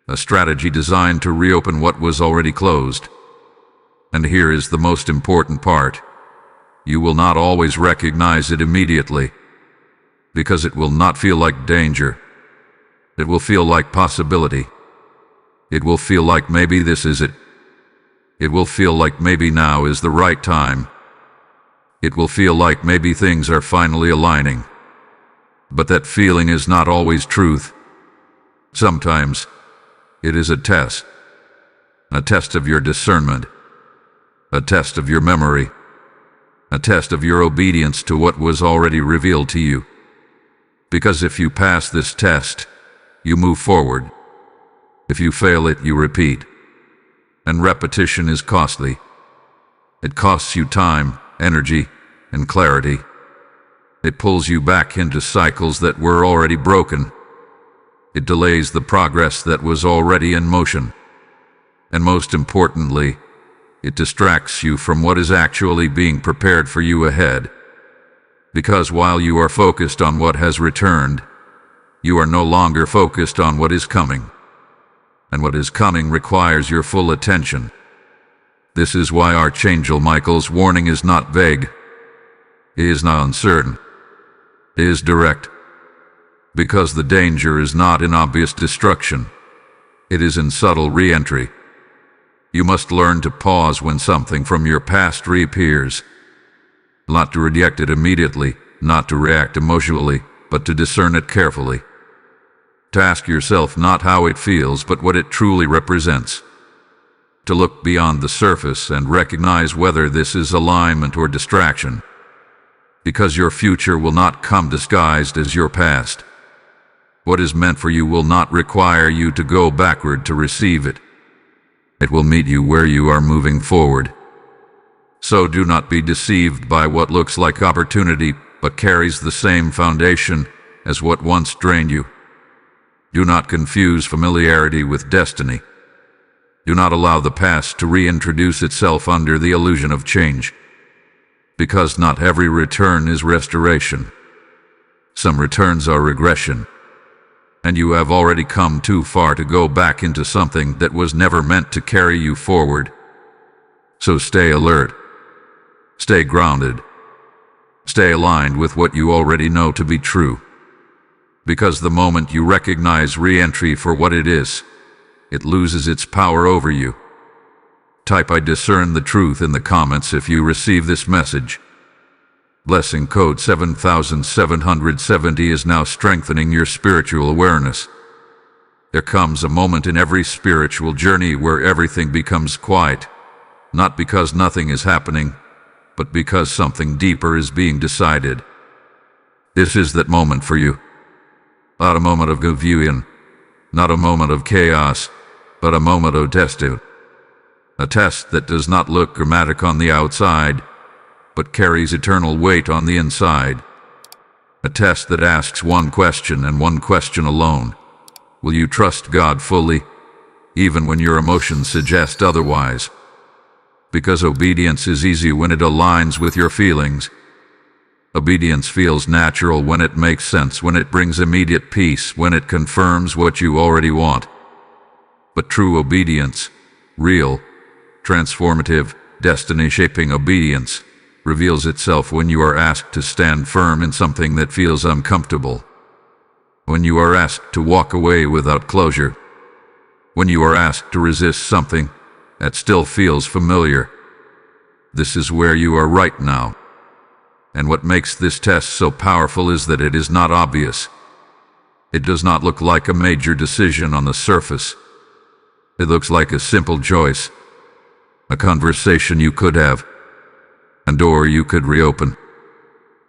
A strategy designed to reopen what was already closed. And here is the most important part. You will not always recognize it immediately, because it will not feel like danger. It will feel like possibility. It will feel like maybe this is it. It will feel like maybe now is the right time. It will feel like maybe things are finally aligning. But that feeling is not always truth. Sometimes it is a test of your discernment, a test of your memory, a test of your obedience to what was already revealed to you. Because if you pass this test, you move forward. If you fail it, you repeat. And repetition is costly. It costs you time, energy, and clarity. It pulls you back into cycles that were already broken. It delays the progress that was already in motion. And most importantly, it distracts you from what is actually being prepared for you ahead. Because while you are focused on what has returned, you are no longer focused on what is coming. And what is coming requires your full attention. This is why Archangel Michael's warning is not vague. It is not uncertain. It is direct. Because the danger is not in obvious destruction. It is in subtle re-entry. You must learn to pause when something from your past reappears. Not to reject it immediately, not to react emotionally, but to discern it carefully. To ask yourself not how it feels, but what it truly represents. To look beyond the surface and recognize whether this is alignment or distraction. Because your future will not come disguised as your past. What is meant for you will not require you to go backward to receive it. It will meet you where you are moving forward. So do not be deceived by what looks like opportunity, but carries the same foundation as what once drained you. Do not confuse familiarity with destiny. Do not allow the past to reintroduce itself under the illusion of change. Because not every return is restoration. Some returns are regression. And you have already come too far to go back into something that was never meant to carry you forward. So stay alert. Stay grounded. Stay aligned with what you already know to be true. Because the moment you recognize re-entry for what it is, it loses its power over you. Type "I discern the truth" in the comments if you receive this message. Blessing code 7770 is now strengthening your spiritual awareness. There comes a moment in every spiritual journey where everything becomes quiet, not because nothing is happening, but because something deeper is being decided. This is that moment for you. Not a moment of confusion, not a moment of chaos, but a moment of testing. A test that does not look dramatic on the outside, but carries eternal weight on the inside. A test that asks one question and one question alone. Will you trust God fully, even when your emotions suggest otherwise? Because obedience is easy when it aligns with your feelings. Obedience feels natural when it makes sense, when it brings immediate peace, when it confirms what you already want. But true obedience, real, transformative, destiny-shaping obedience, reveals itself when you are asked to stand firm in something that feels uncomfortable. When you are asked to walk away without closure. When you are asked to resist something that still feels familiar. This is where you are right now. And what makes this test so powerful is that it is not obvious. It does not look like a major decision on the surface. It looks like a simple choice. A conversation you could have. A door you could reopen.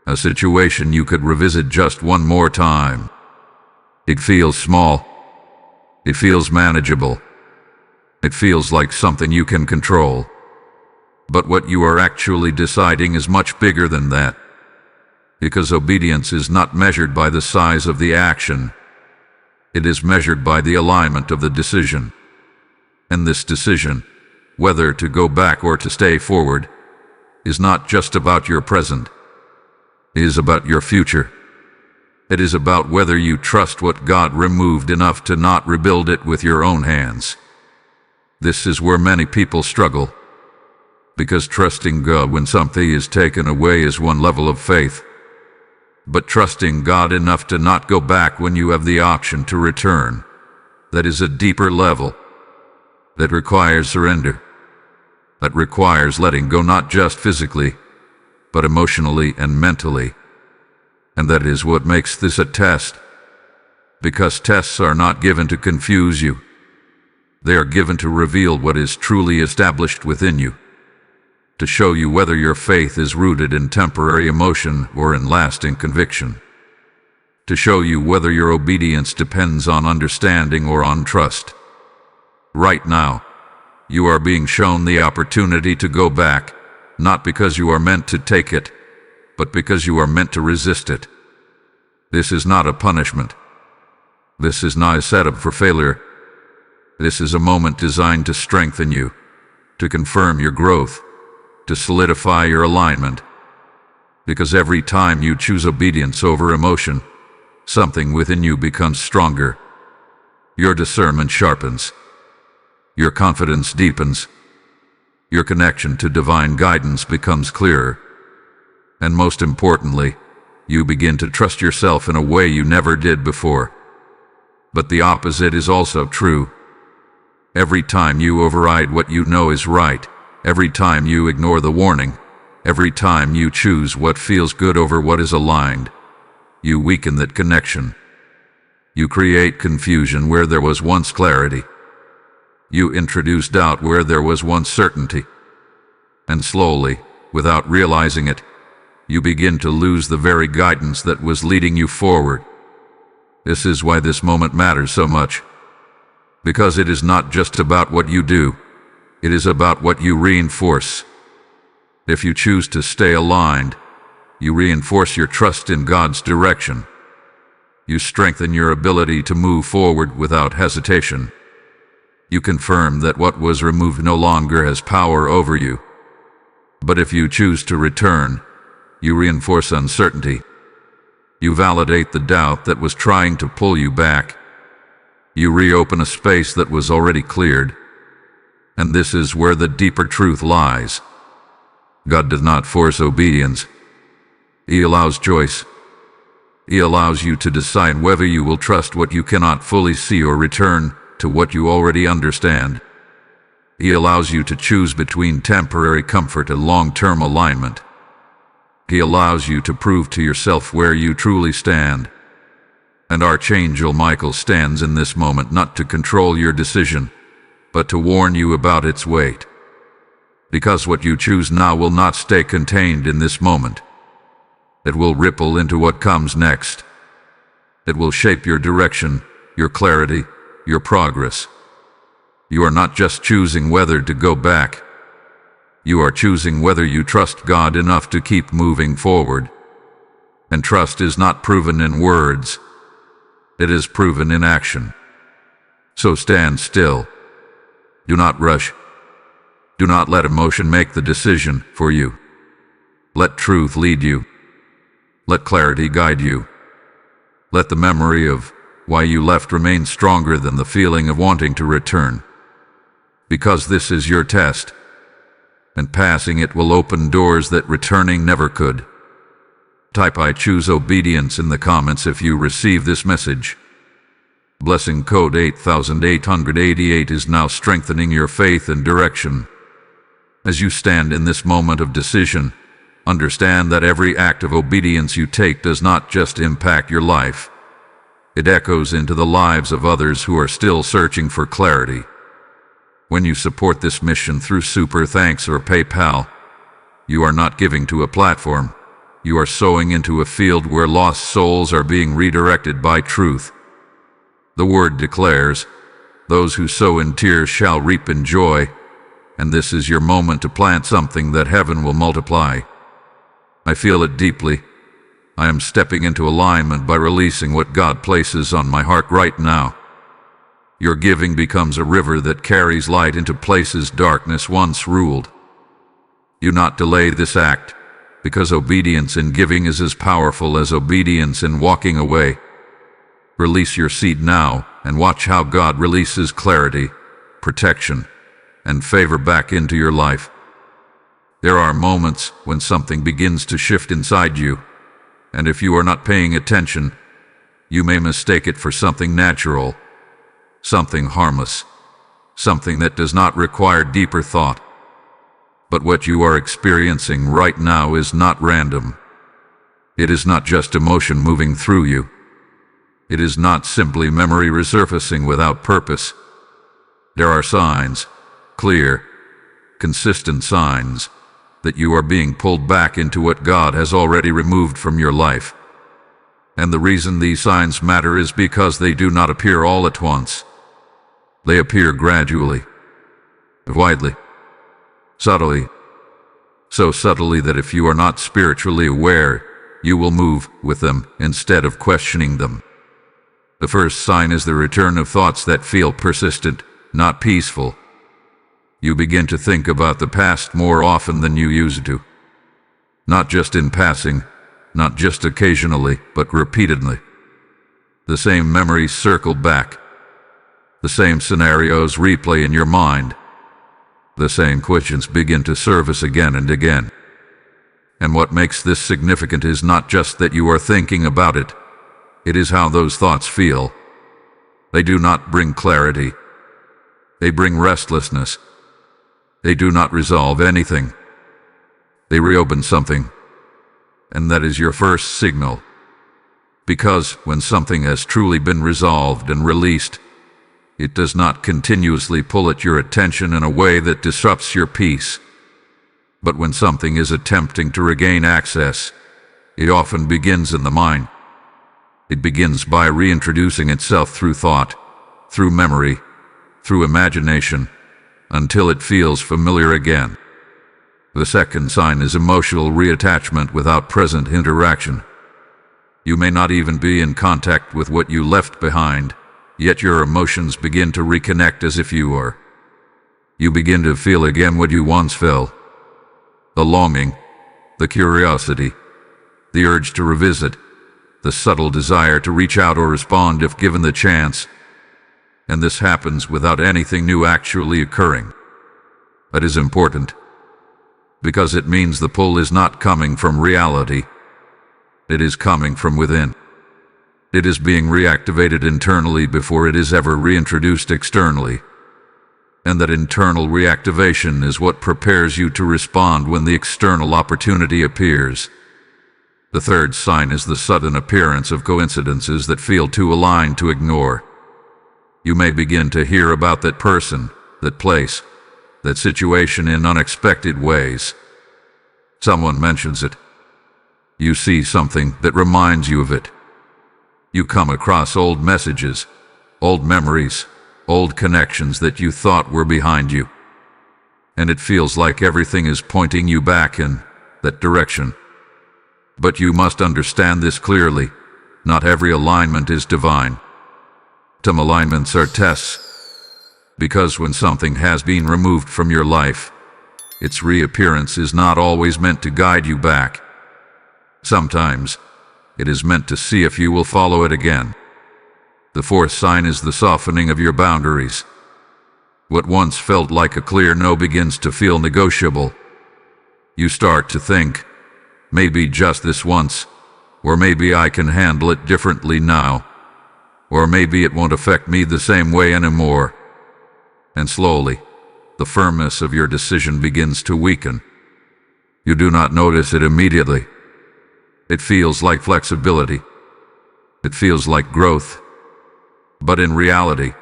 A situation you could revisit just one more time. It feels small. It feels manageable. It feels like something you can control. But what you are actually deciding is much bigger than that. Because obedience is not measured by the size of the action. It is measured by the alignment of the decision. And this decision, whether to go back or to stay forward, is not just about your present. It is about your future. It is about whether you trust what God removed enough to not rebuild it with your own hands. This is where many people struggle. Because trusting God when something is taken away is one level of faith. But trusting God enough to not go back when you have the option to return, that is a deeper level. That requires surrender. That requires letting go not just physically, but emotionally and mentally. And that is what makes this a test. Because tests are not given to confuse you. They are given to reveal what is truly established within you. To show you whether your faith is rooted in temporary emotion or in lasting conviction. To show you whether your obedience depends on understanding or on trust. Right now, you are being shown the opportunity to go back, not because you are meant to take it, but because you are meant to resist it. This is not a punishment. This is not a setup for failure. This is a moment designed to strengthen you, to confirm your growth, to solidify your alignment. Because every time you choose obedience over emotion, something within you becomes stronger. Your discernment sharpens. Your confidence deepens. Your connection to divine guidance becomes clearer. And most importantly, you begin to trust yourself in a way you never did before. But the opposite is also true. Every time you override what you know is right, every time you ignore the warning, every time you choose what feels good over what is aligned, you weaken that connection. You create confusion where there was once clarity. You introduce doubt where there was once certainty. And slowly, without realizing it, you begin to lose the very guidance that was leading you forward. This is why this moment matters so much. Because it is not just about what you do, it is about what you reinforce. If you choose to stay aligned, you reinforce your trust in God's direction. You strengthen your ability to move forward without hesitation. You confirm that what was removed no longer has power over you. But if you choose to return, you reinforce uncertainty. You validate the doubt that was trying to pull you back. You reopen a space that was already cleared. And this is where the deeper truth lies. God does not force obedience. He allows choice. He allows you to decide whether you will trust what you cannot fully see or return to what you already understand. He allows you to choose between temporary comfort and long-term alignment. He allows you to prove to yourself where you truly stand. And Archangel Michael stands in this moment not to control your decision, but to warn you about its weight. Because what you choose now will not stay contained in this moment. It will ripple into what comes next. It will shape your direction, your clarity, your progress. You are not just choosing whether to go back. You are choosing whether you trust God enough to keep moving forward. And trust is not proven in words. It is proven in action. So stand still. Do not rush. Do not let emotion make the decision for you. Let truth lead you. Let clarity guide you. Let the memory of why you left remain stronger than the feeling of wanting to return. Because this is your test, and passing it will open doors that returning never could. Type "I choose obedience" in the comments if you receive this message. Blessing code 8888 is now strengthening your faith and direction. As you stand in this moment of decision, understand that every act of obedience you take does not just impact your life. It echoes into the lives of others who are still searching for clarity. When you support this mission through Super Thanks or PayPal, you are not giving to a platform. You are sowing into a field where lost souls are being redirected by truth. The word declares, "Those who sow in tears shall reap in joy," and this is your moment to plant something that heaven will multiply. I feel it deeply. I am stepping into alignment by releasing what God places on my heart right now. Your giving becomes a river that carries light into places darkness once ruled. Do not delay this act, because obedience in giving is as powerful as obedience in walking away. Release your seed now and watch how God releases clarity, protection, and favor back into your life. There are moments when something begins to shift inside you, and if you are not paying attention, you may mistake it for something natural, something harmless, something that does not require deeper thought. But what you are experiencing right now is not random. It is not just emotion moving through you. It is not simply memory resurfacing without purpose. There are signs, clear, consistent signs, that you are being pulled back into what God has already removed from your life. And the reason these signs matter is because they do not appear all at once. They appear gradually, widely, subtly. So subtly that if you are not spiritually aware, you will move with them instead of questioning them. The first sign is the return of thoughts that feel persistent, not peaceful. You begin to think about the past more often than you used to. Not just in passing, not just occasionally, but repeatedly. The same memories circle back. The same scenarios replay in your mind. The same questions begin to surface again and again. And what makes this significant is not just that you are thinking about it. It is how those thoughts feel. They do not bring clarity. They bring restlessness. They do not resolve anything. They reopen something. And that is your first signal. Because when something has truly been resolved and released, it does not continuously pull at your attention in a way that disrupts your peace. But when something is attempting to regain access, it often begins in the mind. It begins by reintroducing itself through thought, through memory, through imagination, until it feels familiar again. The second sign is emotional reattachment without present interaction. You may not even be in contact with what you left behind, yet your emotions begin to reconnect as if you were. You begin to feel again what you once felt. The longing, the curiosity, the urge to revisit, the subtle desire to reach out or respond if given the chance. And this happens without anything new actually occurring. That is important, because it means the pull is not coming from reality. It is coming from within. It is being reactivated internally before it is ever reintroduced externally. And that internal reactivation is what prepares you to respond when the external opportunity appears. The third sign is the sudden appearance of coincidences that feel too aligned to ignore. You may begin to hear about that person, that place, that situation in unexpected ways. Someone mentions it. You see something that reminds you of it. You come across old messages, old memories, old connections that you thought were behind you. And it feels like everything is pointing you back in that direction. But you must understand this clearly. Not every alignment is divine. Some alignments are tests. Because when something has been removed from your life, its reappearance is not always meant to guide you back. Sometimes, it is meant to see if you will follow it again. The fourth sign is the softening of your boundaries. What once felt like a clear no begins to feel negotiable. You start to think, maybe just this once, or maybe I can handle it differently now, or maybe it won't affect me the same way anymore. And slowly, the firmness of your decision begins to weaken. You do not notice it immediately. It feels like flexibility. It feels like growth. But in reality,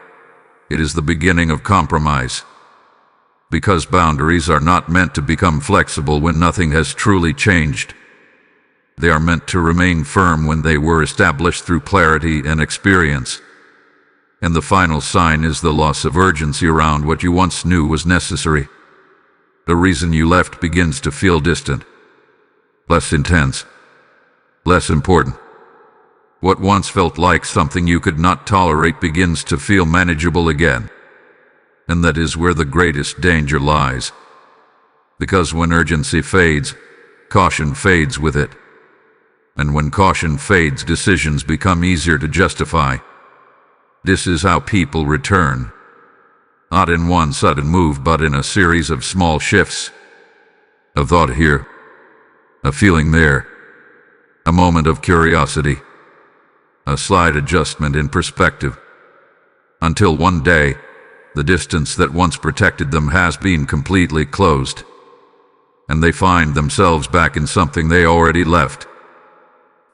it is the beginning of compromise. Because boundaries are not meant to become flexible when nothing has truly changed. They are meant to remain firm when they were established through clarity and experience. And the final sign is the loss of urgency around what you once knew was necessary. The reason you left begins to feel distant, less intense, less important. What once felt like something you could not tolerate begins to feel manageable again. And that is where the greatest danger lies. Because when urgency fades, caution fades with it. And when caution fades, decisions become easier to justify. This is how people return. Not in one sudden move, but in a series of small shifts. A thought here, a feeling there, a moment of curiosity, a slight adjustment in perspective. Until one day, the distance that once protected them has been completely closed, and they find themselves back in something they already left.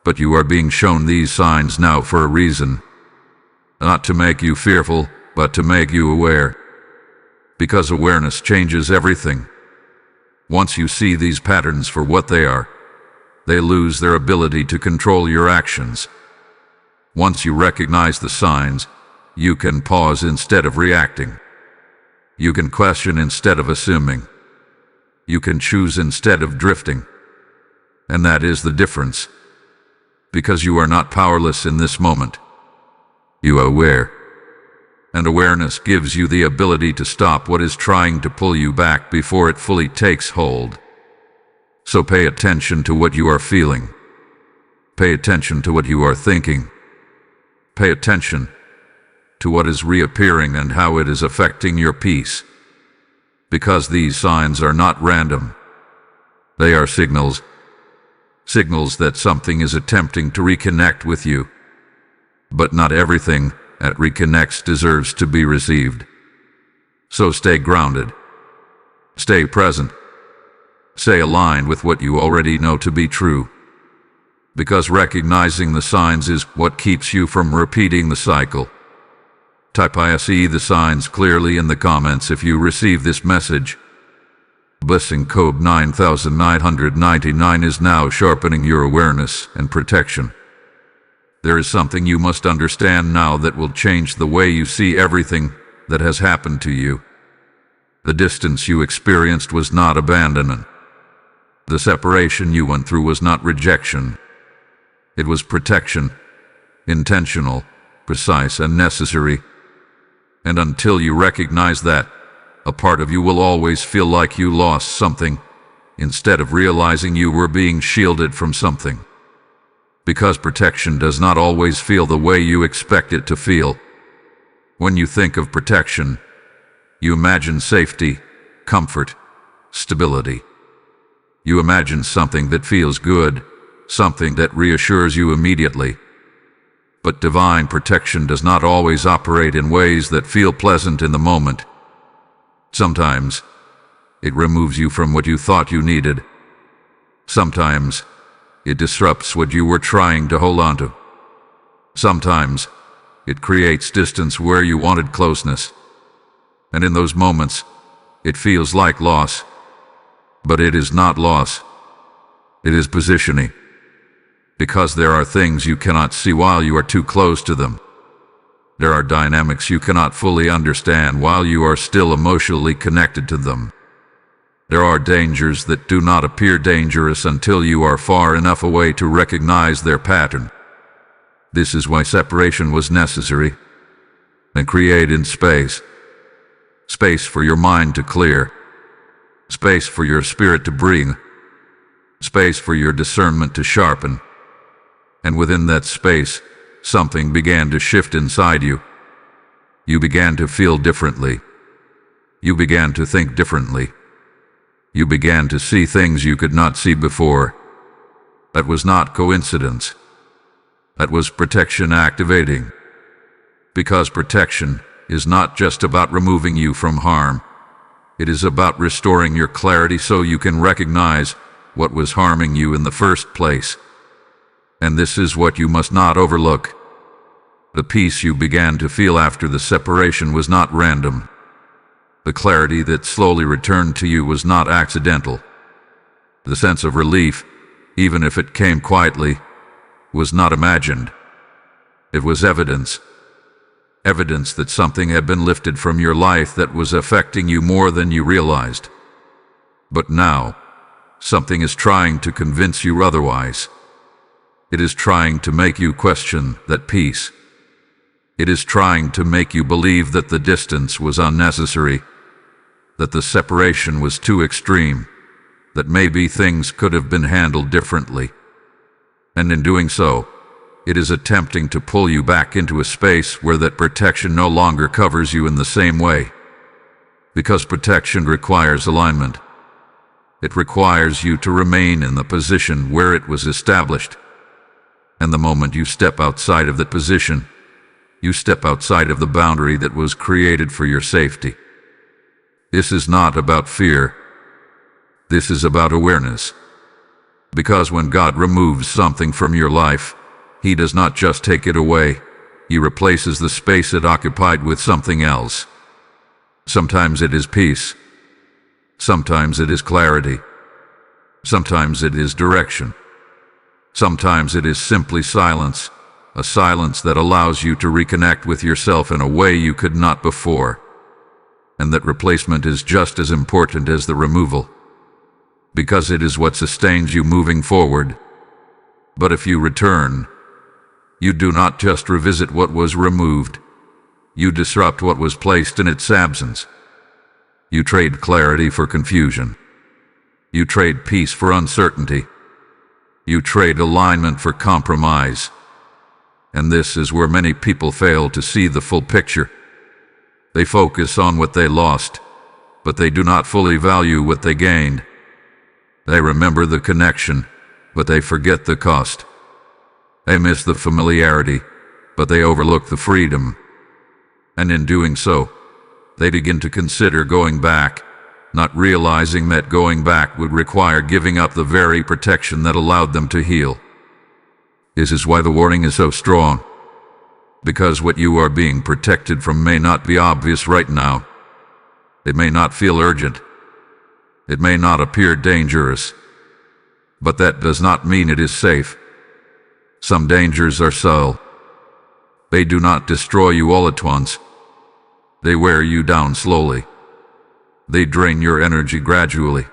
But you are being shown these signs now for a reason. Not to make you fearful, but to make you aware. Because awareness changes everything. Once you see these patterns for what they are, they lose their ability to control your actions. Once you recognize the signs, you can pause instead of reacting. You can question instead of assuming. You can choose instead of drifting. And that is the difference. Because you are not powerless in this moment. You are aware. And awareness gives you the ability to stop what is trying to pull you back before it fully takes hold. So pay attention to what you are feeling. Pay attention to what you are thinking. Pay attention to what is reappearing and how it is affecting your peace. Because these signs are not random. They are signals. Signals that something is attempting to reconnect with you. But not everything that reconnects deserves to be received. So stay grounded. Stay present. Stay aligned with what you already know to be true. Because recognizing the signs is what keeps you from repeating the cycle. Type I see the signs clearly in the comments if you receive this message. Blessing code 9999 is now sharpening your awareness and protection. There is something you must understand now that will change the way you see everything that has happened to you. The distance you experienced was not abandonment. The separation you went through was not rejection. It was protection, intentional, precise, and necessary. And until you recognize that, a part of you will always feel like you lost something, instead of realizing you were being shielded from something. Because protection does not always feel the way you expect it to feel. When you think of protection, you imagine safety, comfort, stability. You imagine something that feels good, something that reassures you immediately. But divine protection does not always operate in ways that feel pleasant in the moment. Sometimes, it removes you from what you thought you needed. Sometimes, It disrupts what you were trying to hold on to. Sometimes, it creates distance where you wanted closeness. And in those moments, it feels like loss. But it is not loss. It is positioning. Because there are things you cannot see while you are too close to them. There are dynamics you cannot fully understand while you are still emotionally connected to them. There are dangers that do not appear dangerous until you are far enough away to recognize their pattern. This is why separation was necessary. And create space. Space for your mind to clear. Space for your spirit to breathe. Space for your discernment to sharpen. And within that space, something began to shift inside you. You began to feel differently. You began to think differently. You began to see things you could not see before. That was not coincidence. That was protection activating. Because protection is not just about removing you from harm. It is about restoring your clarity so you can recognize what was harming you in the first place. And this is what you must not overlook. The peace you began to feel after the separation was not random. The clarity that slowly returned to you was not accidental. The sense of relief, even if it came quietly, was not imagined. It was evidence. Evidence that something had been lifted from your life that was affecting you more than you realized. But now, something is trying to convince you otherwise. It is trying to make you question that peace. It is trying to make you believe that the distance was unnecessary, that the separation was too extreme, that maybe things could have been handled differently. And in doing so, it is attempting to pull you back into a space where that protection no longer covers you in the same way. Because protection requires alignment. It requires you to remain in the position where it was established. And the moment you step outside of that position, you step outside of the boundary that was created for your safety. This is not about fear. This is about awareness. Because when God removes something from your life, He does not just take it away. He replaces the space it occupied with something else. Sometimes it is peace. Sometimes it is clarity. Sometimes it is direction. Sometimes it is simply silence, a silence that allows you to reconnect with yourself in a way you could not before. And that replacement is just as important as the removal, because it is what sustains you moving forward. But if you return, you do not just revisit what was removed. You disrupt what was placed in its absence. You trade clarity for confusion. You trade peace for uncertainty. You trade alignment for compromise. And this is where many people fail to see the full picture. They focus on what they lost, but they do not fully value what they gained. They remember the connection, but they forget the cost. They miss the familiarity, but they overlook the freedom. And in doing so, they begin to consider going back, not realizing that going back would require giving up the very protection that allowed them to heal. This is why the warning is so strong. Because what you are being protected from may not be obvious right now. It may not feel urgent. It may not appear dangerous. But that does not mean it is safe. Some dangers are subtle. They do not destroy you all at once. They wear you down slowly. They drain your energy gradually.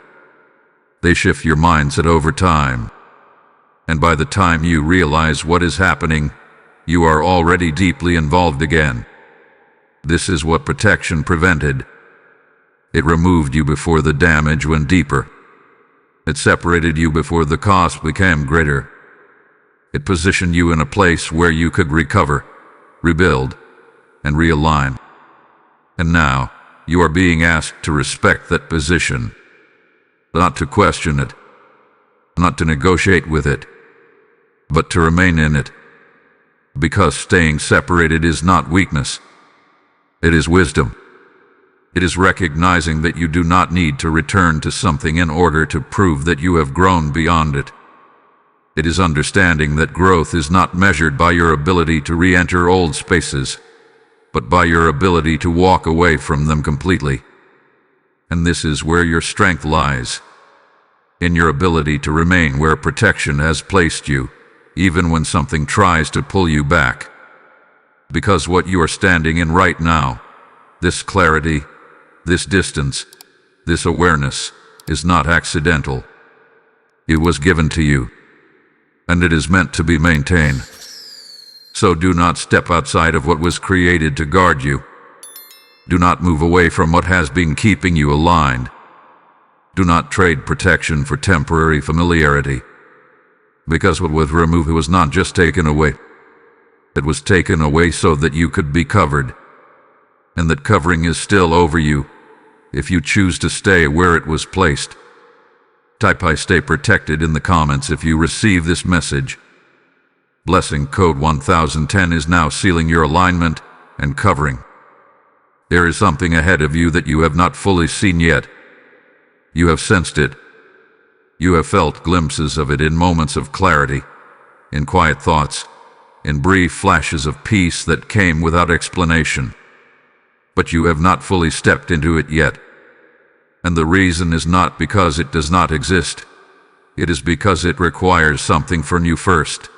They shift your mindset over time. And by the time you realize what is happening, you are already deeply involved again. This is what protection prevented. It removed you before the damage went deeper. It separated you before the cost became greater. It positioned you in a place where you could recover, rebuild, and realign. And now, you are being asked to respect that position. Not to question it, not to negotiate with it, but to remain in it. Because staying separated is not weakness. It is wisdom. It is recognizing that you do not need to return to something in order to prove that you have grown beyond it. It is understanding that growth is not measured by your ability to re-enter old spaces, but by your ability to walk away from them completely. And this is where your strength lies, in your ability to remain where protection has placed you, even when something tries to pull you back. Because what you are standing in right now, this clarity, this distance, this awareness, is not accidental. It was given to you, and it is meant to be maintained. So do not step outside of what was created to guard you. Do not move away from what has been keeping you aligned. Do not trade protection for temporary familiarity. Because what was removed was not just taken away. It was taken away so that you could be covered. And that covering is still over you, if you choose to stay where it was placed. Type "I stay protected" in the comments if you receive this message. Blessing code 1010 is now sealing your alignment and covering. There is something ahead of you that you have not fully seen yet. You have sensed it. You have felt glimpses of it in moments of clarity, in quiet thoughts, in brief flashes of peace that came without explanation. But you have not fully stepped into it yet. And the reason is not because it does not exist. It is because it requires something from you first.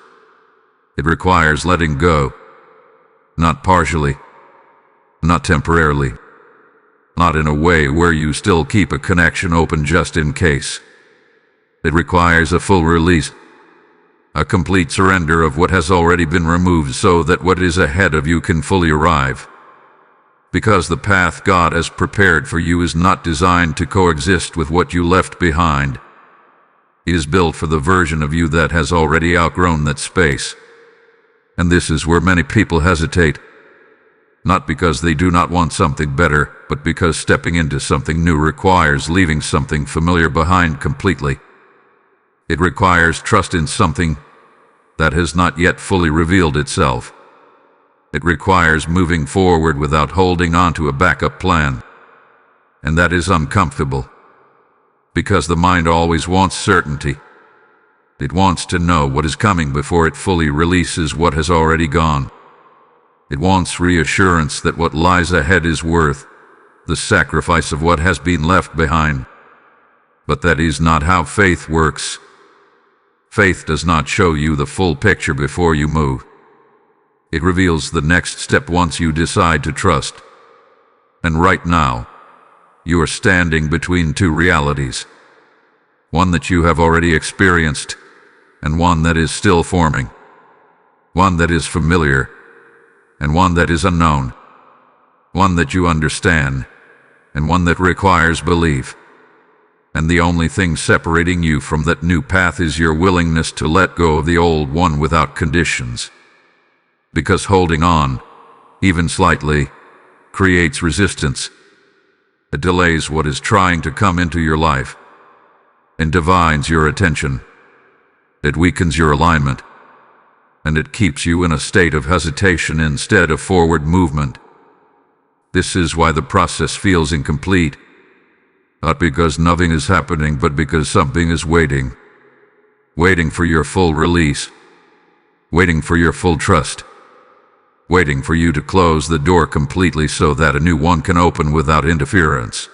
It requires letting go. Not partially. Not temporarily. Not in a way where you still keep a connection open just in case. It requires a full release. A complete surrender of what has already been removed so that what is ahead of you can fully arrive. Because the path God has prepared for you is not designed to coexist with what you left behind. It is built for the version of you that has already outgrown that space. And this is where many people hesitate. Not because they do not want something better, but because stepping into something new requires leaving something familiar behind completely. It requires trust in something that has not yet fully revealed itself. It requires moving forward without holding on to a backup plan. And that is uncomfortable. Because the mind always wants certainty. It wants to know what is coming before it fully releases what has already gone. It wants reassurance that what lies ahead is worth the sacrifice of what has been left behind. But that is not how faith works. Faith does not show you the full picture before you move. It reveals the next step once you decide to trust. And right now, you are standing between two realities. One that you have already experienced, and one that is still forming. One that is familiar, and one that is unknown. One that you understand, and one that requires belief. And the only thing separating you from that new path is your willingness to let go of the old one without conditions. Because holding on, even slightly, creates resistance. It delays what is trying to come into your life, and divides your attention. It weakens your alignment, and it keeps you in a state of hesitation instead of forward movement. This is why the process feels incomplete. Not because nothing is happening, but because something is waiting. Waiting for your full release. Waiting for your full trust. Waiting for you to close the door completely so that a new one can open without interference.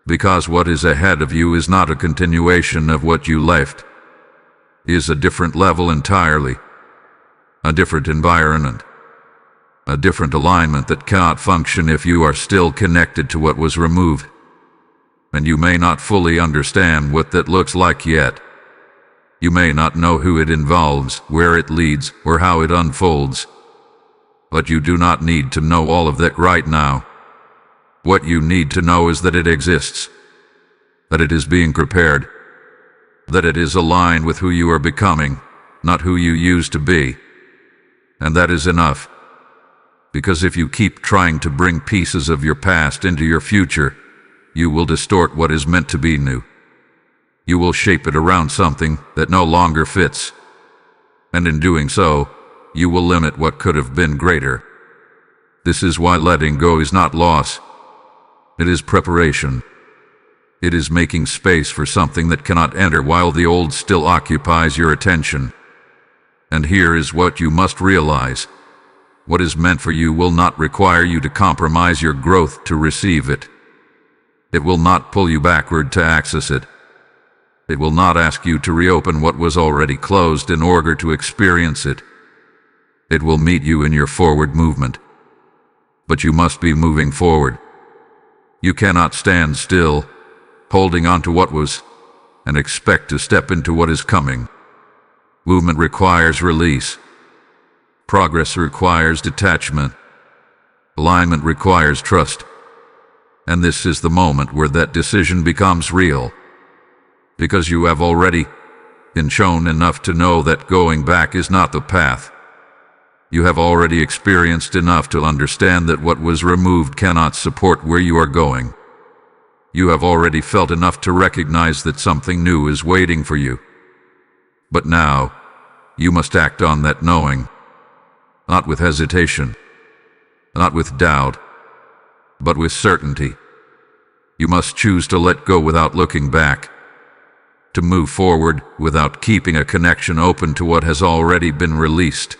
Because what is ahead of you is not a continuation of what you left. It is a different level entirely. A different environment. A different alignment that cannot function if you are still connected to what was removed. And you may not fully understand what that looks like yet. You may not know who it involves, where it leads, or how it unfolds. But you do not need to know all of that right now. What you need to know is that it exists. That it is being prepared. That it is aligned with who you are becoming, not who you used to be. And that is enough. Because if you keep trying to bring pieces of your past into your future, you will distort what is meant to be new. You will shape it around something that no longer fits. And in doing so, you will limit what could have been greater. This is why letting go is not loss. It is preparation. It is making space for something that cannot enter while the old still occupies your attention. And here is what you must realize. What is meant for you will not require you to compromise your growth to receive it. It will not pull you backward to access it. It will not ask you to reopen what was already closed in order to experience it. It will meet you in your forward movement. But you must be moving forward. You cannot stand still, holding on to what was, and expect to step into what is coming. Movement requires release. Progress requires detachment. Alignment requires trust. And this is the moment where that decision becomes real. Because you have already been shown enough to know that going back is not the path. You have already experienced enough to understand that what was removed cannot support where you are going. You have already felt enough to recognize that something new is waiting for you. But now, you must act on that knowing. Not with hesitation, not with doubt, but with certainty. You must choose to let go without looking back, to move forward without keeping a connection open to what has already been released,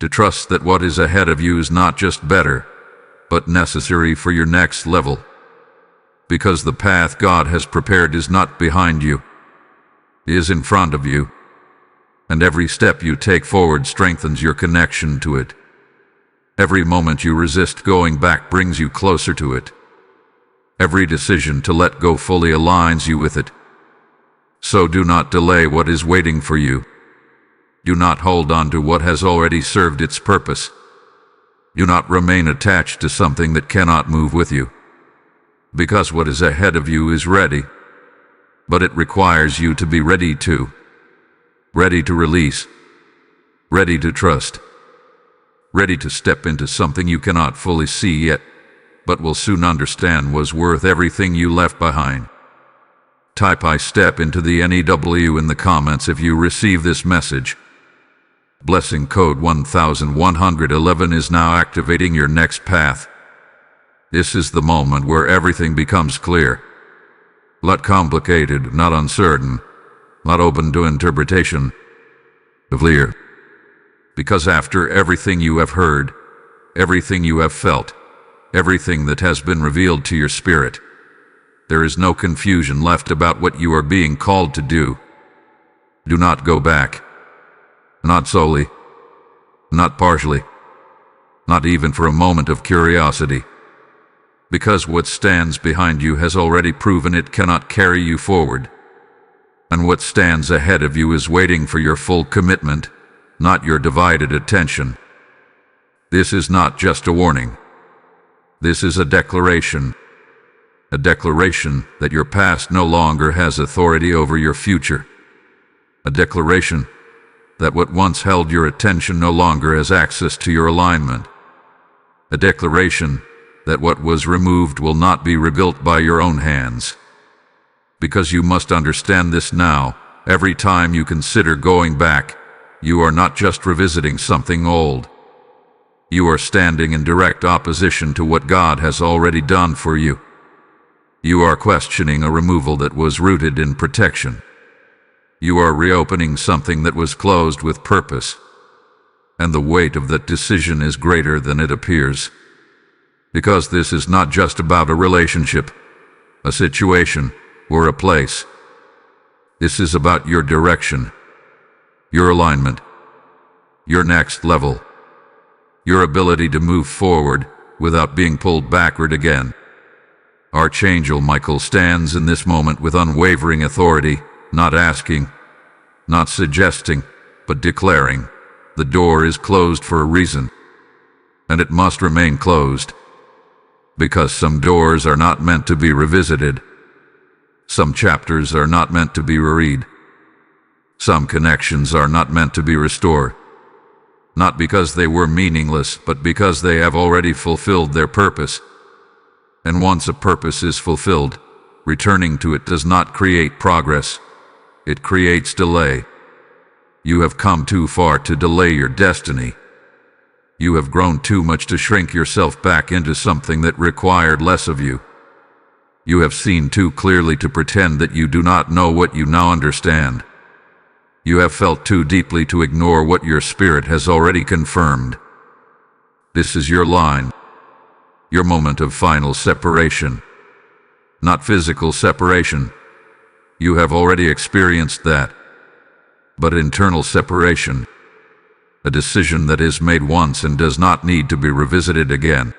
to trust that what is ahead of you is not just better, but necessary for your next level. Because the path God has prepared is not behind you, it is in front of you. And every step you take forward strengthens your connection to it. Every moment you resist going back brings you closer to it. Every decision to let go fully aligns you with it. So do not delay what is waiting for you. Do not hold on to what has already served its purpose. Do not remain attached to something that cannot move with you. Because what is ahead of you is ready, but it requires you to be ready too. Ready to release, ready to trust, ready to step into something you cannot fully see yet, but will soon understand was worth everything you left behind. Type "I step into the NEW" in the comments if you receive this message. Blessing code 1111 is now activating your next path. This is the moment where everything becomes clear. Not complicated, not uncertain, not open to interpretation, clear. Because after everything you have heard, everything you have felt, everything that has been revealed to your spirit, there is no confusion left about what you are being called to do. Do not go back. Not solely. Not partially. Not even for a moment of curiosity. Because what stands behind you has already proven it cannot carry you forward. And what stands ahead of you is waiting for your full commitment, not your divided attention. This is not just a warning. This is a declaration. A declaration that your past no longer has authority over your future. A declaration that what once held your attention no longer has access to your alignment. A declaration that what was removed will not be rebuilt by your own hands. Because you must understand this now, every time you consider going back, you are not just revisiting something old. You are standing in direct opposition to what God has already done for you. You are questioning a removal that was rooted in protection. You are reopening something that was closed with purpose. And the weight of that decision is greater than it appears. Because this is not just about a relationship, a situation, or a place. This is about your direction, your alignment, your next level, your ability to move forward without being pulled backward again. Archangel Michael stands in this moment with unwavering authority, not asking, not suggesting, but declaring, the door is closed for a reason, and it must remain closed. Because some doors are not meant to be revisited. Some chapters are not meant to be reread. Some connections are not meant to be restored. Not because they were meaningless, but because they have already fulfilled their purpose. And once a purpose is fulfilled, returning to it does not create progress. It creates delay. You have come too far to delay your destiny. You have grown too much to shrink yourself back into something that required less of you. You have seen too clearly to pretend that you do not know what you now understand. You have felt too deeply to ignore what your spirit has already confirmed. This is your line, your moment of final separation. Not physical separation. You have already experienced that. But internal separation. A decision that is made once and does not need to be revisited again.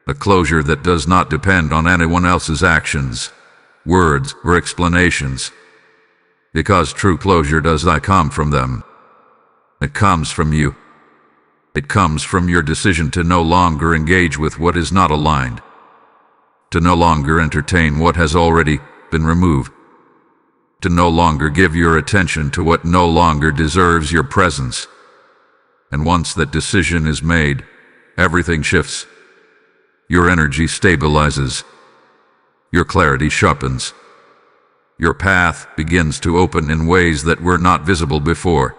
A closure that does not depend on anyone else's actions, words, or explanations. Because true closure does not come from them. It comes from you. It comes from your decision to no longer engage with what is not aligned. To no longer entertain what has already been removed. To no longer give your attention to what no longer deserves your presence. And once that decision is made, everything shifts. Your energy stabilizes. Your clarity sharpens. Your path begins to open in ways that were not visible before.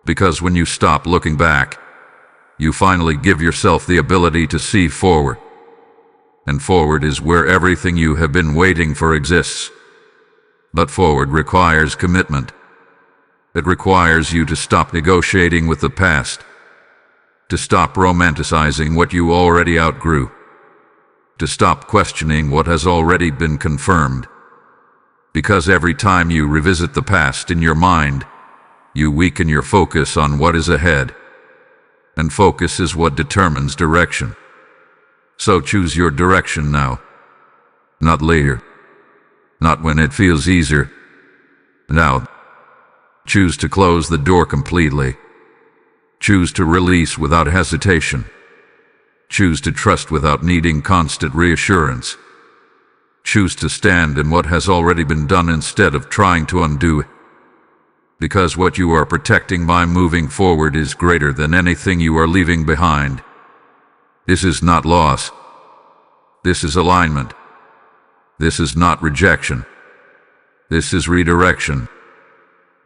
Because when you stop looking back, you finally give yourself the ability to see forward. And forward is where everything you have been waiting for exists. But forward requires commitment. It requires you to stop negotiating with the past. To stop romanticizing what you already outgrew. To stop questioning what has already been confirmed. Because every time you revisit the past in your mind, you weaken your focus on what is ahead. And focus is what determines direction. So choose your direction now. Not later. Not when it feels easier. Now. Choose to close the door completely. Choose to release without hesitation. Choose to trust without needing constant reassurance. Choose to stand in what has already been done instead of trying to undo it. Because what you are protecting by moving forward is greater than anything you are leaving behind. This is not loss. This is alignment. This is not rejection. This is redirection.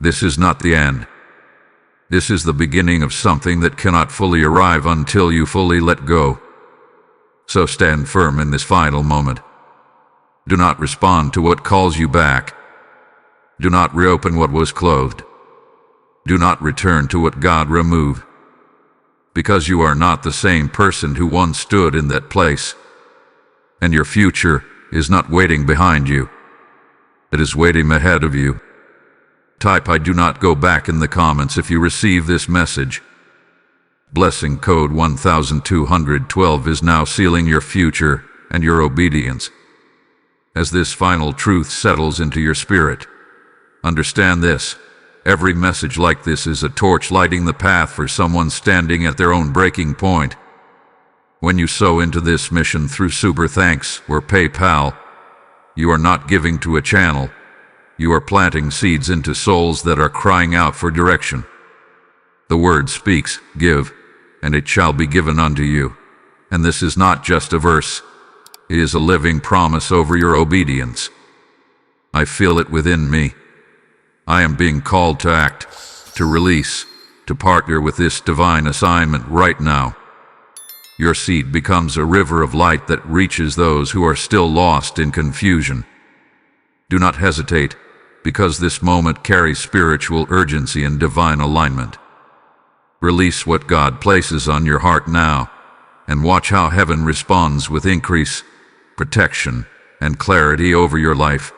This is not the end. This is the beginning of something that cannot fully arrive until you fully let go. So stand firm in this final moment. Do not respond to what calls you back. Do not reopen what was closed. Do not return to what God removed. Because you are not the same person who once stood in that place. And your future is not waiting behind you. It is waiting ahead of you. Type "I do not go back" in the comments if you receive this message. Blessing code 1212 is now sealing your future and your obedience. As this final truth settles into your spirit, understand this: every message like this is a torch lighting the path for someone standing at their own breaking point. When you sow into this mission through Super Thanks or PayPal, you are not giving to a channel. You are planting seeds into souls that are crying out for direction. The word speaks, "Give, and it shall be given unto you." And this is not just a verse. It is a living promise over your obedience. I feel it within me. I am being called to act, to release, to partner with this divine assignment right now. Your seed becomes a river of light that reaches those who are still lost in confusion. Do not hesitate, because this moment carries spiritual urgency and divine alignment. Release what God places on your heart now, and watch how heaven responds with increase, protection, and clarity over your life.